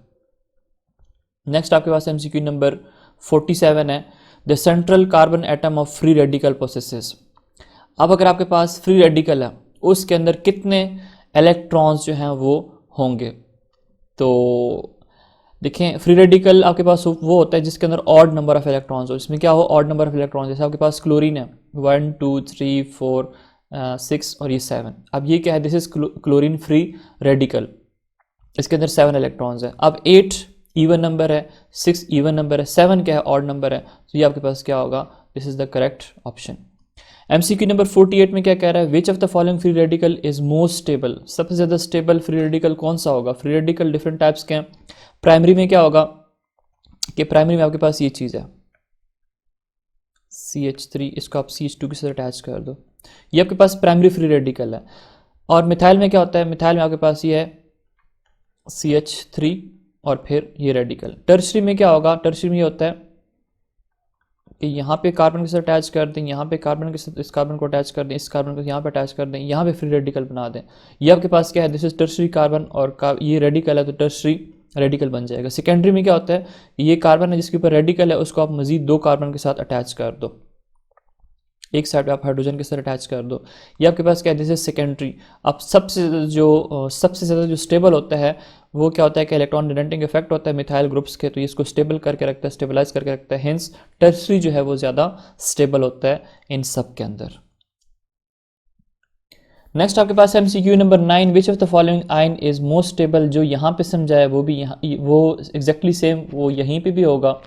नेक्स्ट आपके पास MCQ नंबर 47 है, the central carbon atom of free radical processes. अब अगर आपके पास फ्री रेडिकल है उसके अंदर कितने इलेक्ट्रॉन्स जो हैं वो होंगे, तो देखें फ्री रेडिकल आपके पास वो होता है जिसके अंदर ऑड नंबर ऑफ इलेक्ट्रॉन्स हो। इसमें क्या हो, ऑड नंबर ऑफ इलेक्ट्रॉन्स, जैसे आपके पास क्लोरीन है 1 2 3 4 6 और ये 7। अब ये क्या है, this is chlorine free radical, इसके अंदर 7 इलेक्ट्रॉन्स हैं। अब 8 इवन नंबर है, 6 इवन नंबर है, 7 क्या है, ऑड नंबर है, तो ये आपके पास क्या होगा, this is the correct option. MCQ number 48 में क्या कह रहा है, which of the following free radical is most stable? सबसे ज़्यादा स्टेबल फ्री रेडिकल कौन सा होगा? फ्री रेडिकल डिफरेंट टाइप्स के हैं। प्राइमरी में क्या होगा कि प्राइमरी में आपके पास ये चीज़ है CH3, इसको आप CH2 के साथ अटैच कर दो, ये आपके पास प्राइमरी फ्री रेडिकल है। और मिथाइल में क्या होता है, मिथाइल में आपके पास ये है CH3 और फिर ये रेडिकल। टर्शरी में क्या होगा, टर्शरी में ये होता है कि यहाँ पे कार्बन के साथ अटैच कर दें, यहाँ पे कार्बन के साथ इस कार्बन को अटैच कर दें, इस कार्बन को यहाँ पे अटैच कर दें, यहाँ पे फ्री रेडिकल बना दें। ये आपके पास क्या है, दिस इज टर्शरी कार्बन और ये रेडिकल है तो टर्शरी रेडिकल बन जाएगा। सेकेंडरी में क्या होता है, ये कार्बन है जिसके ऊपर रेडिकल है, उसको आप मजीद 2 कार्बन के साथ अटैच कर दो, एक साइड पे आप हाइड्रोजन के साथ अटैच कर दो। ये आपके पास क्या है, दिस इज सेकेंडरी। अब सबसे ज़्यादा जो स्टेबल होता है वो क्या होता है कि इलेक्ट्रॉन डोनेटिंग इफेक्ट होता है मिथाइल ग्रुप्स के, तो ये इसको स्टेबल करके रखता है, स्टेबलाइज करके रखता है। हेंस टर्शरी जो है वो ज़्यादा स्टेबल होता है इन सब के अंदर। नेक्स्ट आपके पास MCQ number 9, which of the following ion is most stable. जो यहाँ पे समझाया वो भी यहाँ वो एग्जैक्टली सेम वो यहीं पे भी होगा।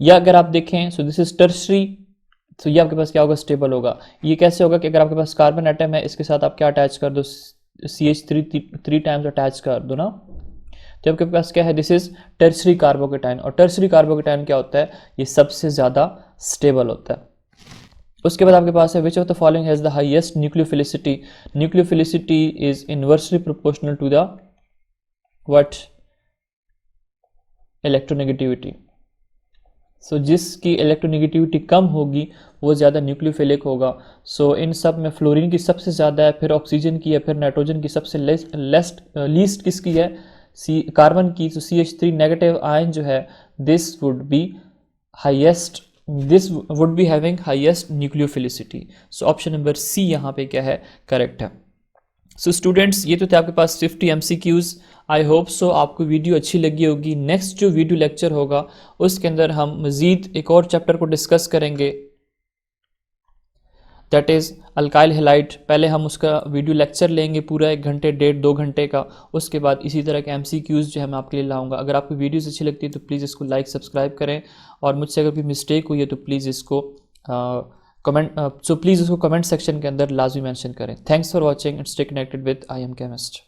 या अगर आप देखें सो दिस इज टर्शरी, तो ये आपके पास क्या होगा, स्टेबल होगा। ये कैसे होगा कि अगर आपके पास कार्बन एटम है, इसके साथ आप क्या अटैच कर दो, CH3 टाइम्स अटैच कर दो ना, तो आपके पास क्या है, दिस इज टर्शरी कार्बोकेटाइन। और टर्शरी कार्बोकेटाइन क्या होता है, ये सबसे ज़्यादा स्टेबल होता है। उसके बाद आपके पास है which of the following has the highest nucleophilicity. Nucleophilicity is inversely proportional to the what, electronegativity. So जिसकी इलेक्ट्रोनेगेटिविटी कम होगी वो ज़्यादा न्यूक्लियोफिलिक होगा। सो इन सब में फ्लोरीन की सबसे ज़्यादा है, फिर ऑक्सीजन की है, फिर नाइट्रोजन की सबसे लीस्ट किसकी है, कार्बन की। तो CH3 नेगेटिव आयन जो है this would be having highest nucleophilicity. So option number C यहाँ पे क्या है, करेक्ट है। सो स्टूडेंट्स ये तो थे आपके पास 50 MCQs। आई होप सो आपको वीडियो अच्छी लगी होगी। नेक्स्ट जो वीडियो लेक्चर होगा उसके अंदर हम मज़ीद एक और चैप्टर को डिस्कस करेंगे, दैट इज़ अल्काइल हैलाइड। पहले हम उसका वीडियो लेक्चर लेंगे पूरा 1 घंटे 1.5-2 घंटे का, उसके बाद इसी तरह के MCQs जो है मैं आपके लिए लाऊंगा। अगर आपको वीडियोस अच्छी लगती है तो प्लीज़ इसको लाइक सब्सक्राइब करें, और मुझसे अगर कोई मिस्टेक हुई है तो प्लीज़ इसको कमेंट सेक्शन के अंदर लाजमी मेंशन करें। Thanks for watching and stay connected with IM chemist.